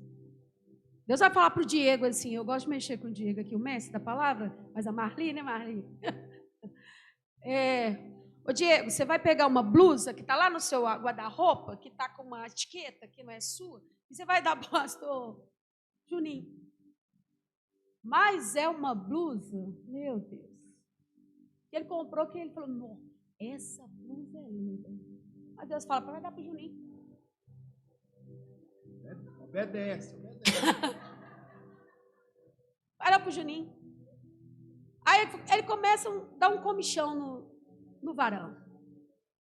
Deus vai falar para o Diego assim, eu gosto de mexer com o Diego aqui, o mestre da palavra, mas a Marli, né, Marli? Ô Diego, você vai pegar uma blusa que está lá no seu guarda-roupa, que está com uma etiqueta que não é sua, e você vai dar para o pastor Juninho. Mas é uma blusa, meu Deus, que ele comprou, que ele falou, não, essa blusa é linda. Mas Deus fala, vai dar para o Juninho. Obedece. Vai lá para o Juninho. Aí ele começa a dar um comichão no varão.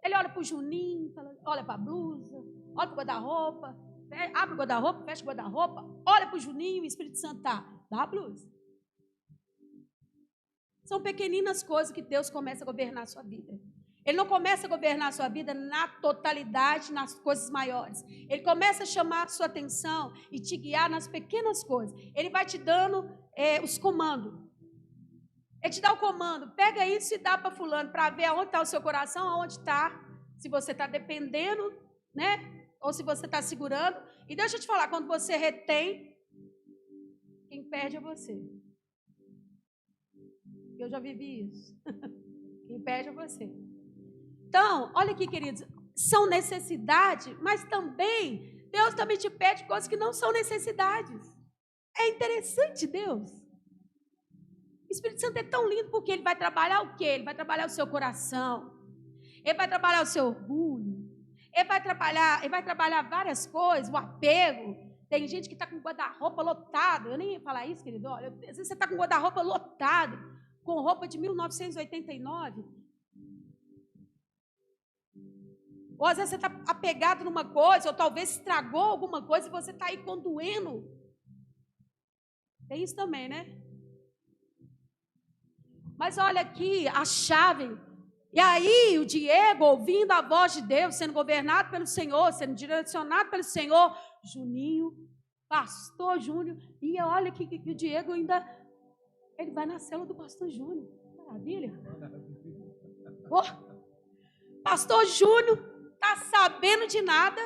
Ele olha para o Juninho, olha para a blusa, olha para o guarda-roupa, abre o guarda-roupa, fecha o guarda-roupa, olha para o Juninho, o Espírito Santo dá a blusa. São pequeninas coisas que Deus começa a governar a sua vida. Ele não começa a governar a sua vida na totalidade, nas coisas maiores. Ele começa a chamar a sua atenção e te guiar nas pequenas coisas. Ele vai te dando os comandos. Ele te dá o comando, pega isso e dá para fulano, para ver aonde está o seu coração, aonde está, se você está dependendo, né? Ou se você está segurando. E deixa eu te falar, quando você retém, quem perde é você. Eu já vivi isso. Quem perde é você. Então, olha aqui, queridos, são necessidades, mas também, Deus também te pede coisas que não são necessidades. É interessante, Deus. O Espírito Santo é tão lindo porque ele vai trabalhar o quê? Ele vai trabalhar o seu coração. Ele vai trabalhar o seu orgulho. Ele vai trabalhar várias coisas, o apego. Tem gente que está com guarda-roupa lotado. Eu nem ia falar isso, querido. Olha, às vezes você está com guarda-roupa lotado, com roupa de 1989. Ou às vezes você está apegado numa coisa, ou talvez estragou alguma coisa e você está aí condoendo. Tem isso também, né? Mas olha aqui, a chave. E aí o Diego, ouvindo a voz de Deus, sendo governado pelo Senhor, sendo direcionado pelo Senhor, Juninho, pastor Júnior, e olha que o Diego ainda, ele vai na célula do pastor Júnior. Maravilha. Pastor Júnior está sabendo de nada.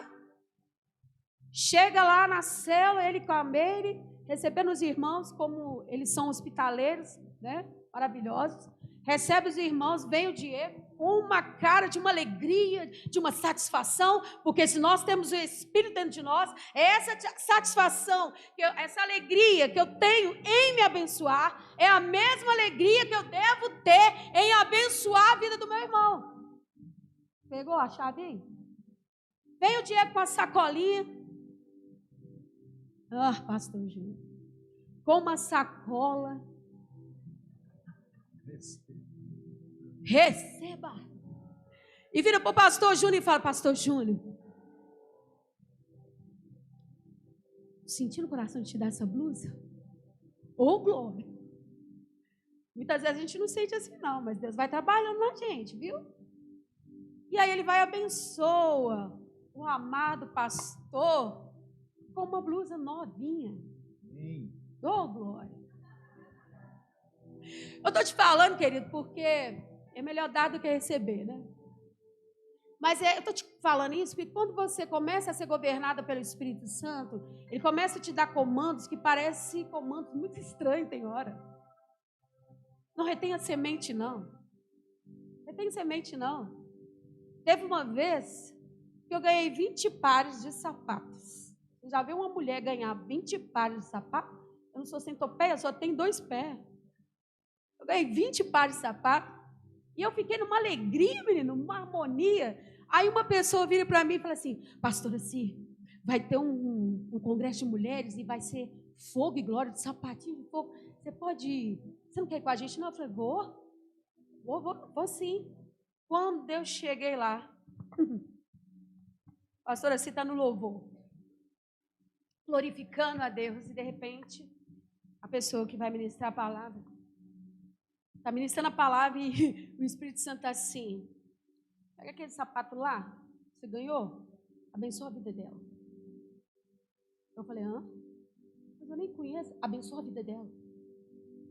Chega lá na célula, ele com a Meire, recebendo os irmãos, como eles são hospitaleiros, né? Maravilhosos. Recebe os irmãos, vem o Diego, com uma cara de uma alegria, de uma satisfação, porque se nós temos o Espírito dentro de nós, é essa satisfação, essa alegria que eu tenho em me abençoar, é a mesma alegria que eu devo ter em abençoar a vida do meu irmão. Pegou a chave aí? Vem o Diego com a sacolinha. Pastor Júnior, com uma sacola. Receba. E vira para o pastor Júnior e fala: pastor Júnior, sentindo o coração de te dar essa blusa? Glória. Muitas vezes a gente não sente assim não, mas Deus vai trabalhando na gente, viu? E aí ele vai e abençoa o amado pastor com uma blusa novinha. Glória. Eu estou te falando, querido, porque é melhor dar do que receber, né? Mas eu estou te falando isso porque quando você começa a ser governada pelo Espírito Santo, ele começa a te dar comandos que parecem comandos muito estranhos, tem hora. Não retenha semente, não. Retém semente, não. Teve uma vez que eu ganhei 20 pares de sapatos. Você já viu uma mulher ganhar 20 pares de sapato? Eu não sou centopeia, só tenho 2 pés. Eu ganhei 20 pares de sapato. E eu fiquei numa alegria, menino, numa harmonia. Aí uma pessoa vira para mim e fala assim: pastora, assim, vai ter um congresso de mulheres e vai ser fogo e glória, de sapatinho de fogo. Você pode ir? Você não quer ir com a gente? Não, eu falei: vou sim. Quando eu cheguei lá, pastora, assim está no louvor, glorificando a Deus, e de repente, a pessoa que vai ministrar a palavra, está ministrando a palavra e o Espírito Santo está assim: pega aquele sapato lá, você ganhou, abençoa a vida dela. Eu falei: mas eu nem conheço. Abençoa a vida dela.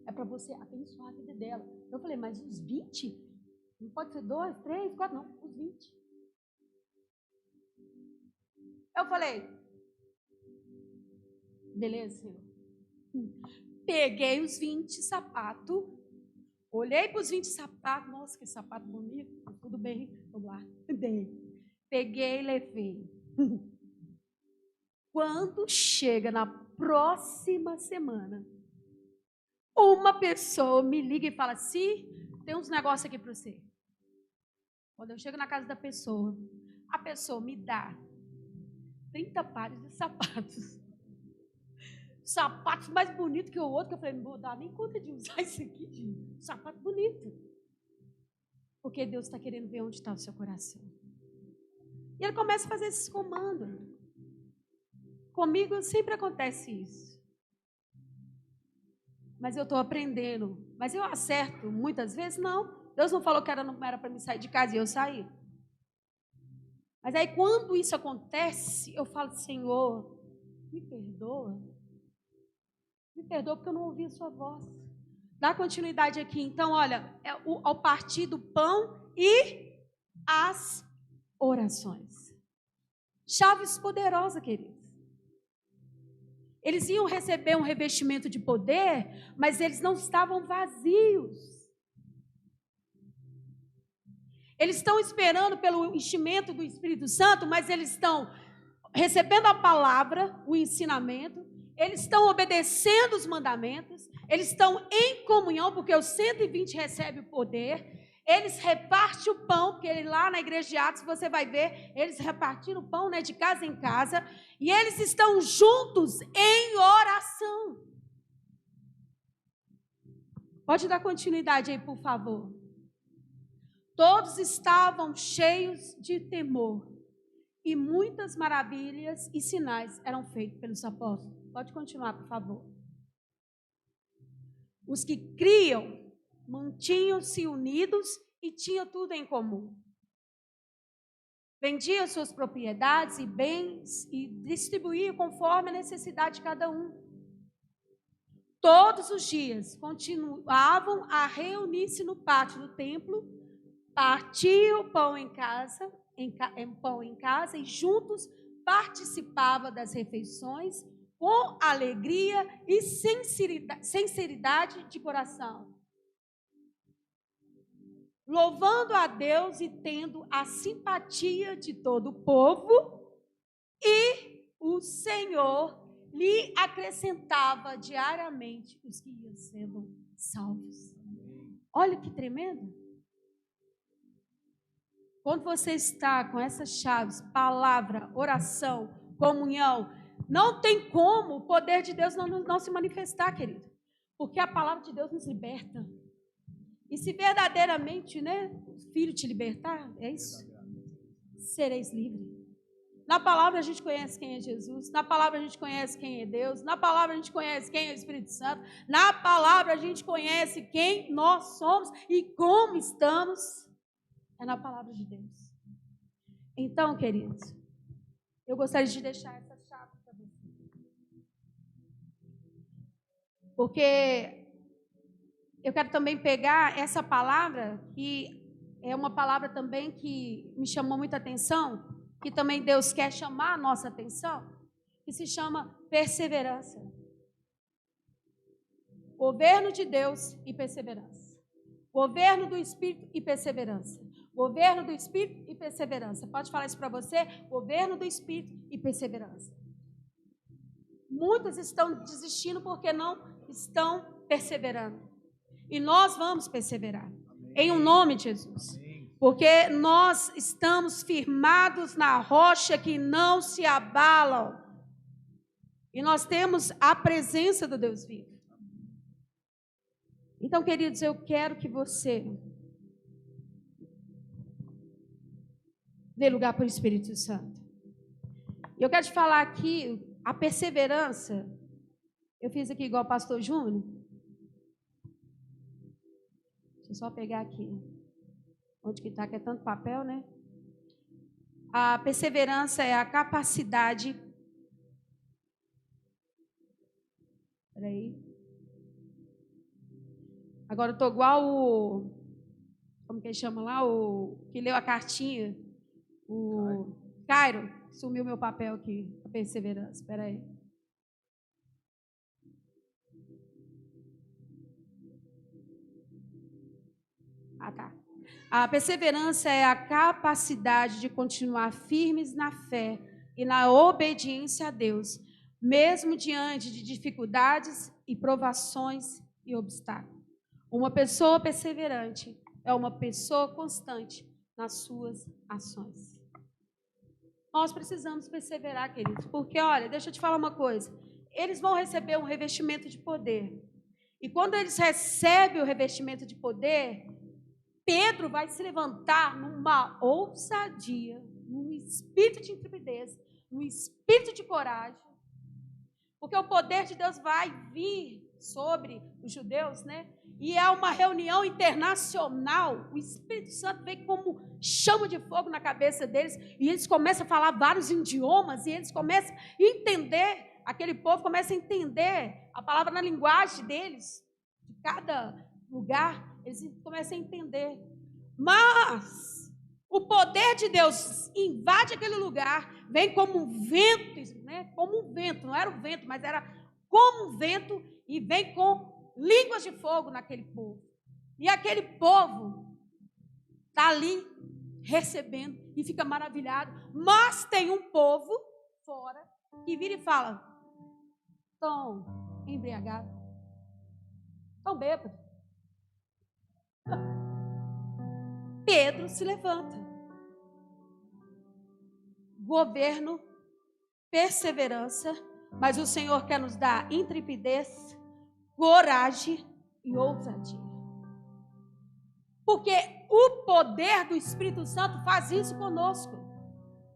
É para você abençoar a vida dela. Eu falei: mas os 20? Não pode ser 2, 3, 4, não, os 20. Eu falei: beleza, Senhor. Peguei os 20 sapatos, olhei para os 20 sapatos, nossa, que sapato bonito, tudo bem, vamos lá, peguei e levei. Quando chega na próxima semana, uma pessoa me liga e fala: tem uns negócios aqui para você. Quando eu chego na casa da pessoa, a pessoa me dá 30 pares de sapatos. Sapatos mais bonitos que o outro, que eu falei: não vou dar nem conta de usar isso aqui, de sapato bonito. Porque Deus está querendo ver onde está o seu coração. E ele começa a fazer esses comandos. Comigo sempre acontece isso. Mas eu estou aprendendo. Mas eu acerto muitas vezes? Não. Deus não falou que não era para me sair de casa e eu saí. Mas aí quando isso acontece, eu falo: Senhor, me perdoa. Me perdoa porque eu não ouvi a sua voz. Dá continuidade aqui. Então, olha, ao partir do pão e as orações. Chaves poderosas, queridos. Eles iam receber um revestimento de poder, mas eles não estavam vazios. Eles estão esperando pelo enchimento do Espírito Santo, mas eles estão recebendo a palavra, o ensinamento, eles estão obedecendo os mandamentos, eles estão em comunhão, porque os 120 recebem o poder, eles repartem o pão, porque lá na igreja de Atos você vai ver, eles repartiram o pão, né, de casa em casa, e eles estão juntos em oração. Pode dar continuidade aí, por favor. Todos estavam cheios de temor, e muitas maravilhas e sinais eram feitos pelos apóstolos. Pode continuar, por favor. Os que criam mantinham-se unidos e tinham tudo em comum. Vendiam suas propriedades e bens e distribuíam conforme a necessidade de cada um. Todos os dias continuavam a reunir-se no pátio do templo, partiam pão em casa e juntos participava das refeições com alegria e sinceridade de coração, louvando a Deus e tendo a simpatia de todo o povo, e o Senhor lhe acrescentava diariamente os que iam sendo salvos. Olha que tremendo. Quando você está com essas chaves, palavra, oração, comunhão, não tem como o poder de Deus não se manifestar, querido. Porque a palavra de Deus nos liberta. E se verdadeiramente, o Filho te libertar, é isso? Sereis livres. Na palavra a gente conhece quem é Jesus. Na palavra a gente conhece quem é Deus. Na palavra a gente conhece quem é o Espírito Santo. Na palavra a gente conhece quem nós somos e como estamos. É na palavra de Deus. Então, queridos, eu gostaria de deixar essa chave para você. Porque eu quero também pegar essa palavra, que é uma palavra também que me chamou muita atenção, que também Deus quer chamar a nossa atenção, que se chama perseverança. Governo de Deus e perseverança. Governo do Espírito e perseverança. Governo do Espírito e perseverança. Pode falar isso para você? Governo do Espírito e perseverança. Muitos estão desistindo porque não estão perseverando. E nós vamos perseverar. Amém. Em um nome de Jesus. Amém. Porque nós estamos firmados na rocha que não se abalam. E nós temos a presença do Deus vivo. Então, queridos, eu quero que você dê lugar para o Espírito Santo. Eu quero te falar aqui, a perseverança, eu fiz aqui igual o pastor Júnior. Deixa eu só pegar aqui. Onde que está, que é tanto papel, né? A perseverança é a capacidade. Espera aí. Agora eu estou igual o... Como que ele chama lá? O que leu a cartinha. O Cairo. Sumiu meu papel aqui. A perseverança. Espera aí. Ah, tá. A perseverança é a capacidade de continuar firmes na fé e na obediência a Deus, mesmo diante de dificuldades e provações e obstáculos. Uma pessoa perseverante é uma pessoa constante nas suas ações. Nós precisamos perseverar, queridos, porque, olha, deixa eu te falar uma coisa. Eles vão receber um revestimento de poder. E quando eles recebem o revestimento de poder, Pedro vai se levantar numa ousadia, num espírito de intrepidez, num espírito de coragem, porque o poder de Deus vai vir sobre os judeus, né? E é uma reunião internacional. O Espírito Santo vem como chama de fogo na cabeça deles, e eles começam a falar vários idiomas, e eles começam a entender, aquele povo começa a entender a palavra na linguagem deles, de cada lugar, eles começam a entender. Mas o poder de Deus invade aquele lugar, vem como um vento, né? Como um vento, não era um vento, mas era como um vento, e vem com línguas de fogo naquele povo. E aquele povo está ali recebendo e fica maravilhado. Mas tem um povo fora que vira e fala: estão embriagados, estão bêbados. Pedro se levanta. Governo, perseverança, mas o Senhor quer nos dar intrepidez, coragem e ousadia. Porque o poder do Espírito Santo faz isso conosco.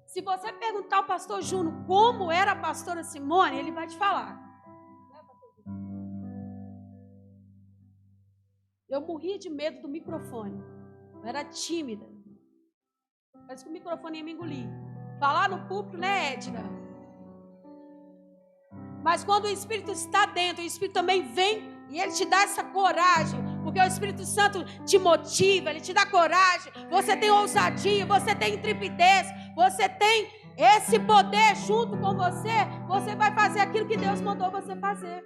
Se você perguntar ao pastor Júnior como era a pastora Simone, ele vai te falar. Eu morria de medo do microfone. Eu era tímida. Parece que o microfone ia me engolir. Falar no púlpito, né, Edna? Mas quando o Espírito está dentro, o Espírito também vem e ele te dá essa coragem, porque o Espírito Santo te motiva, ele te dá coragem, você tem ousadia, você tem intrepidez, você tem esse poder junto com você, você vai fazer aquilo que Deus mandou você fazer.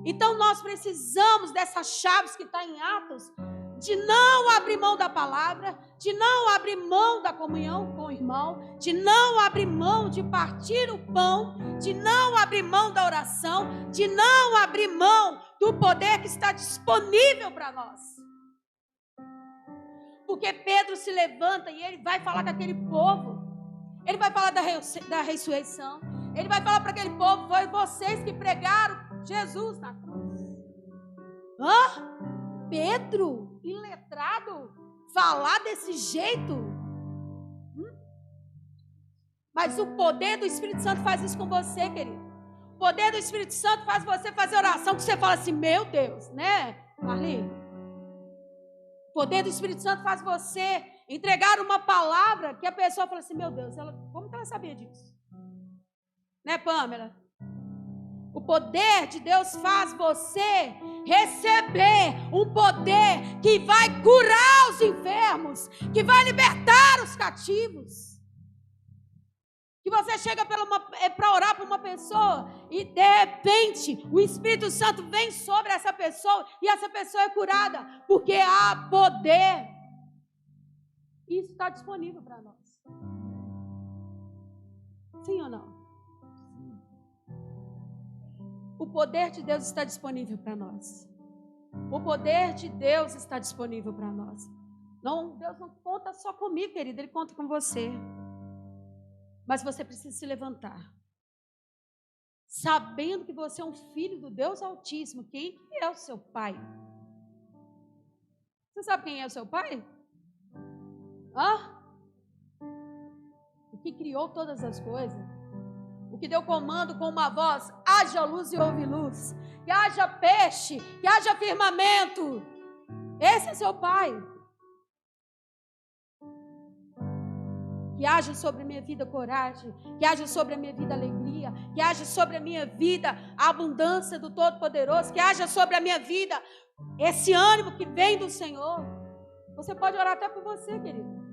Então nós precisamos dessas chaves que está em Atos, de não abrir mão da palavra, de não abrir mão da comunhão com o irmão, de não abrir mão de partir o pão, de não abrir mão da oração, de não abrir mão do poder que está disponível para nós. Porque Pedro se levanta e ele vai falar com aquele povo, ele vai falar da ressurreição, ele vai falar para aquele povo: foi vocês que pregaram Jesus na cruz. Pedro, iletrado, falar desse jeito? Mas o poder do Espírito Santo faz isso com você, querido. O poder do Espírito Santo faz você fazer oração que você fala assim: meu Deus, né, Marli? O poder do Espírito Santo faz você entregar uma palavra que a pessoa fala assim: meu Deus, como que ela sabia disso? Né, Pamela? O poder de Deus faz você receber um poder que vai curar os enfermos, que vai libertar os cativos. Que você chega para orar para uma pessoa e de repente o Espírito Santo vem sobre essa pessoa e essa pessoa é curada, porque há poder. Isso está disponível para nós. Sim ou não? O poder de Deus está disponível para nós. O poder de Deus está disponível para nós. Não, Deus não conta só comigo, querido, Ele conta com você. Mas você precisa se levantar, sabendo que você é um filho do Deus Altíssimo. Quem é o seu pai? Você sabe quem é o seu pai? O que criou todas as coisas. O que deu comando com uma voz: haja luz e houve luz. Que haja peixe, que haja firmamento. Esse é seu pai. Que haja sobre a minha vida coragem, que haja sobre a minha vida alegria, que haja sobre a minha vida a abundância do Todo-Poderoso, que haja sobre a minha vida esse ânimo que vem do Senhor. Você pode orar até por você, querido.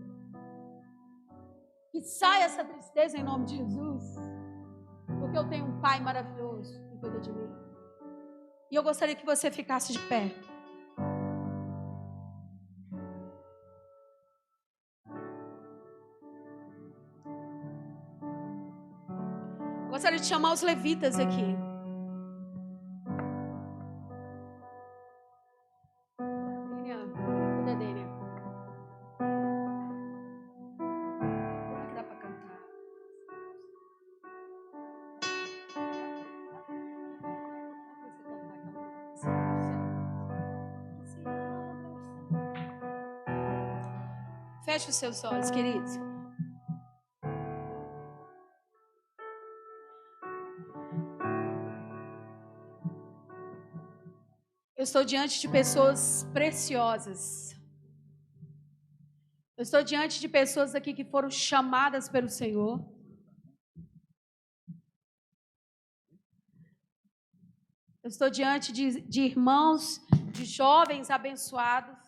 Que saia essa tristeza em nome de Jesus. Porque eu tenho um Pai maravilhoso que cuida de mim. E eu gostaria que você ficasse de pé. Eu gostaria de chamar os levitas aqui. Feche os seus olhos, queridos. Eu estou diante de pessoas preciosas. Eu estou diante de pessoas aqui que foram chamadas pelo Senhor. Eu estou diante de irmãos, de jovens abençoados,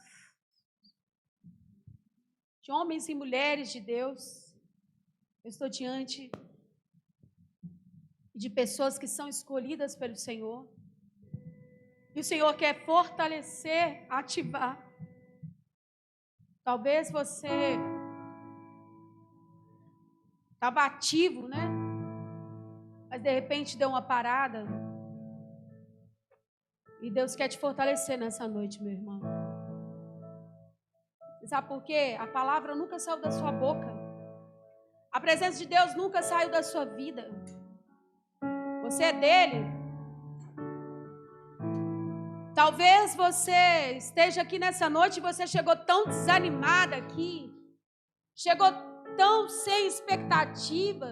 de homens e mulheres de Deus. Eu estou diante de pessoas que são escolhidas pelo Senhor. E o Senhor quer fortalecer, ativar. Talvez você estava ativo, né? Mas de repente deu uma parada. E Deus quer te fortalecer nessa noite, meu irmão. Você sabe por quê? A palavra nunca saiu da sua boca. A presença de Deus nunca saiu da sua vida. Você é dele. Talvez você esteja aqui nessa noite e você chegou tão desanimada aqui. Chegou tão sem expectativa.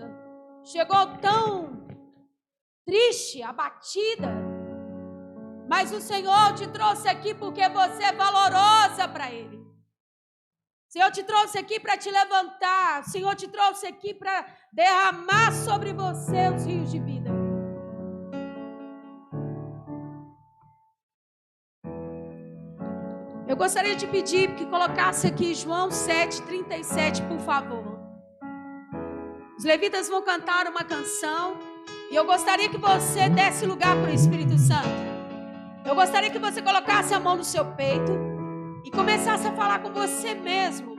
Chegou tão triste, abatida. Mas o Senhor te trouxe aqui porque você é valorosa para Ele. O Senhor te trouxe aqui para te levantar. O Senhor te trouxe aqui para derramar sobre você os rios de vida. Eu gostaria de pedir que colocasse aqui João 7:37, por favor. Os levitas vão cantar uma canção. E eu gostaria que você desse lugar para o Espírito Santo. Eu gostaria que você colocasse a mão no seu peito e começasse a falar com você mesmo.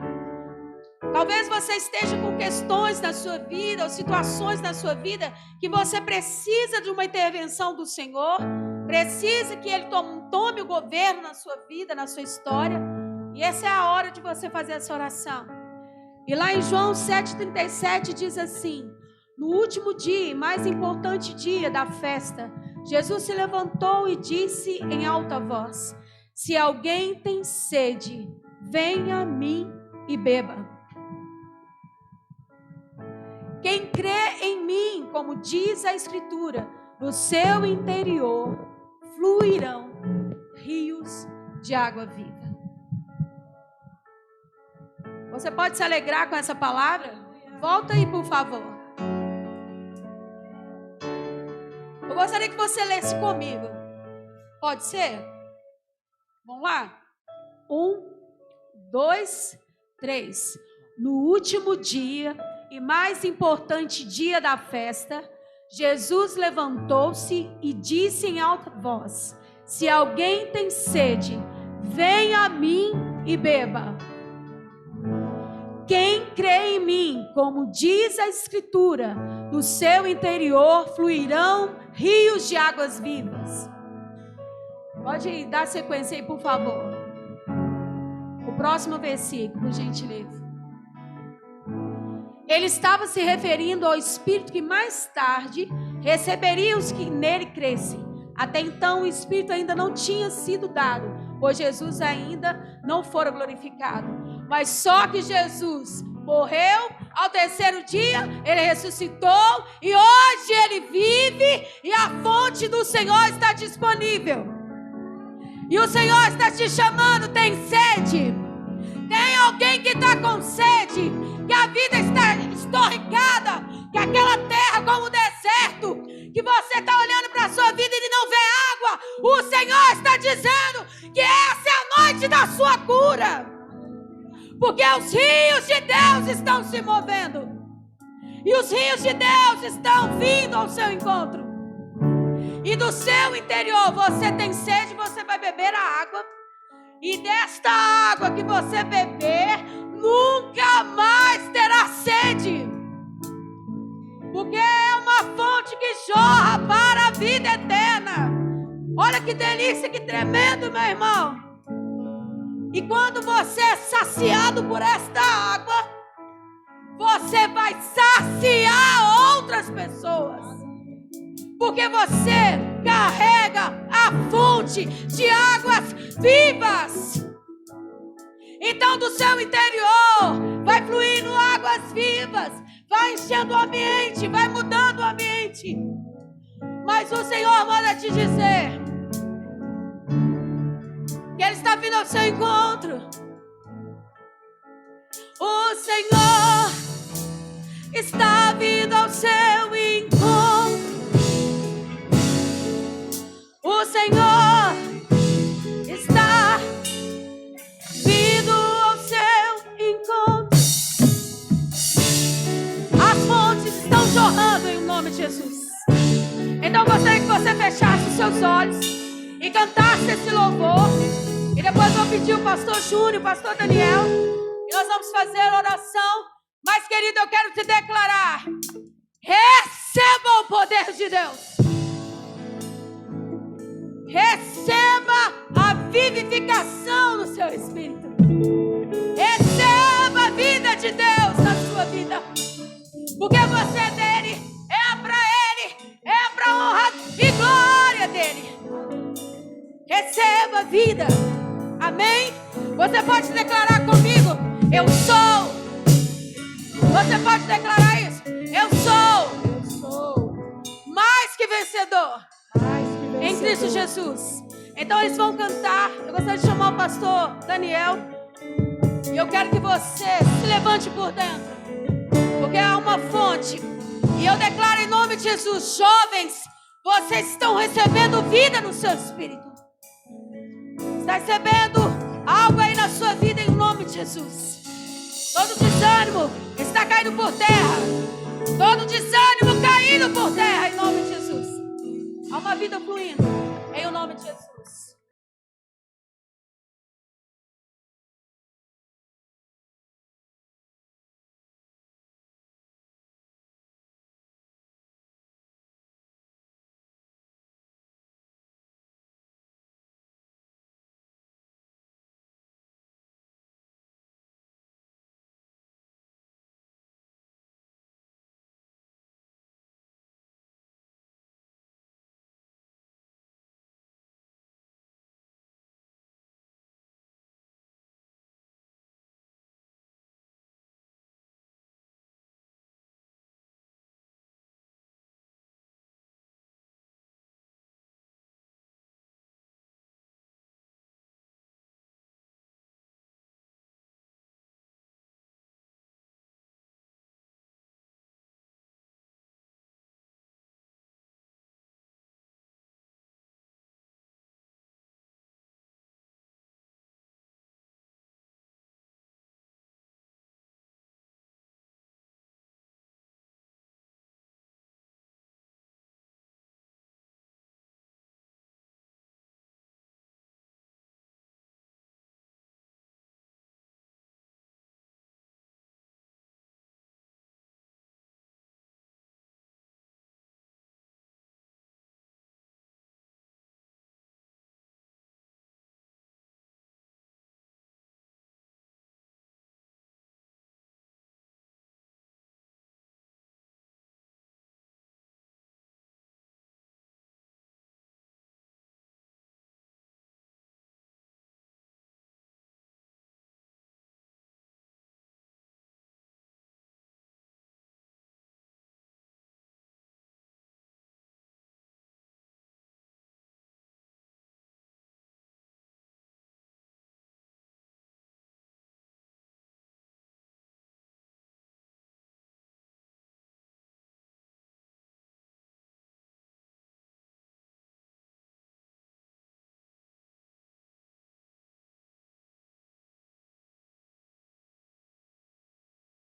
Talvez você esteja com questões na sua vida ou situações na sua vida que você precisa de uma intervenção do Senhor. Precisa que Ele tome o governo na sua vida, na sua história. E essa é a hora de você fazer essa oração. E lá em João 7,37 diz assim: no último dia e mais importante dia da festa, Jesus se levantou e disse em alta voz: se alguém tem sede, venha a mim e beba. Quem crê em mim, como diz a Escritura, no seu interior fluirão rios de água viva. Você pode se alegrar com essa palavra? Volta aí, por favor. Eu gostaria que você lesse comigo. Pode ser? Vamos lá? 1, 2, 3. No último dia e mais importante dia da festa, Jesus levantou-se e disse em alta voz: se alguém tem sede, venha a mim e beba. Quem crê em mim, como diz a Escritura, no seu interior fluirão rios de águas vivas. Pode dar sequência aí, por favor. O próximo versículo, por gentileza. Ele estava se referindo ao Espírito que mais tarde receberia os que nele crescem. Até então o Espírito ainda não tinha sido dado, pois Jesus ainda não fora glorificado. Mas só que Jesus morreu, ao terceiro dia ele ressuscitou e hoje ele vive e a fonte do Senhor está disponível. E o Senhor está te chamando. Tem sede? Tem alguém que está com sede? Que a vida está estorricada, que aquela terra como deserto, que você está olhando para a sua vida e não vê água. O Senhor está dizendo que essa é a noite da sua cura, porque os rios de Deus estão se movendo e os rios de Deus estão vindo ao seu encontro. E do seu interior você tem sede, você vai beber a água. E desta água que você beber, nunca mais terá sede. Porque é uma fonte que jorra para a vida eterna. Olha que delícia, que tremendo, meu irmão. E quando você é saciado por esta água, você vai saciar outras pessoas. Porque você carrega a fonte de águas vivas. Então do seu interior vai fluindo águas vivas, vai enchendo o ambiente, vai mudando o ambiente. Mas o Senhor manda te dizer que Ele está vindo ao seu encontro. O Senhor está vindo ao seu encontro. O Senhor está vindo ao seu encontro. As fontes estão jorrando em nome de Jesus. Então eu gostaria que você fechasse os seus olhos e cantasse esse louvor. E depois eu vou pedir o pastor Júnior, o pastor Daniel, e nós vamos fazer a oração. Mas querido, eu quero te declarar: receba o poder de Deus. Receba a vivificação no seu espírito. Receba a vida de Deus na sua vida. Porque você é dele, é para ele, é para a honra e glória dele. Receba a vida. Amém? Você pode declarar comigo: eu sou. Você pode declarar isso: eu sou mais que vencedor. Em Cristo Jesus. Então eles vão cantar. Eu gostaria de chamar o pastor Daniel. E eu quero que você se levante por dentro, porque há uma fonte. E eu declaro em nome de Jesus: jovens, vocês estão recebendo vida no seu espírito. Está recebendo algo aí na sua vida em nome de Jesus. Todo desânimo está caindo por terra. Todo desânimo caindo por terra em nome de Jesus. Há uma vida fluindo em o nome de Jesus.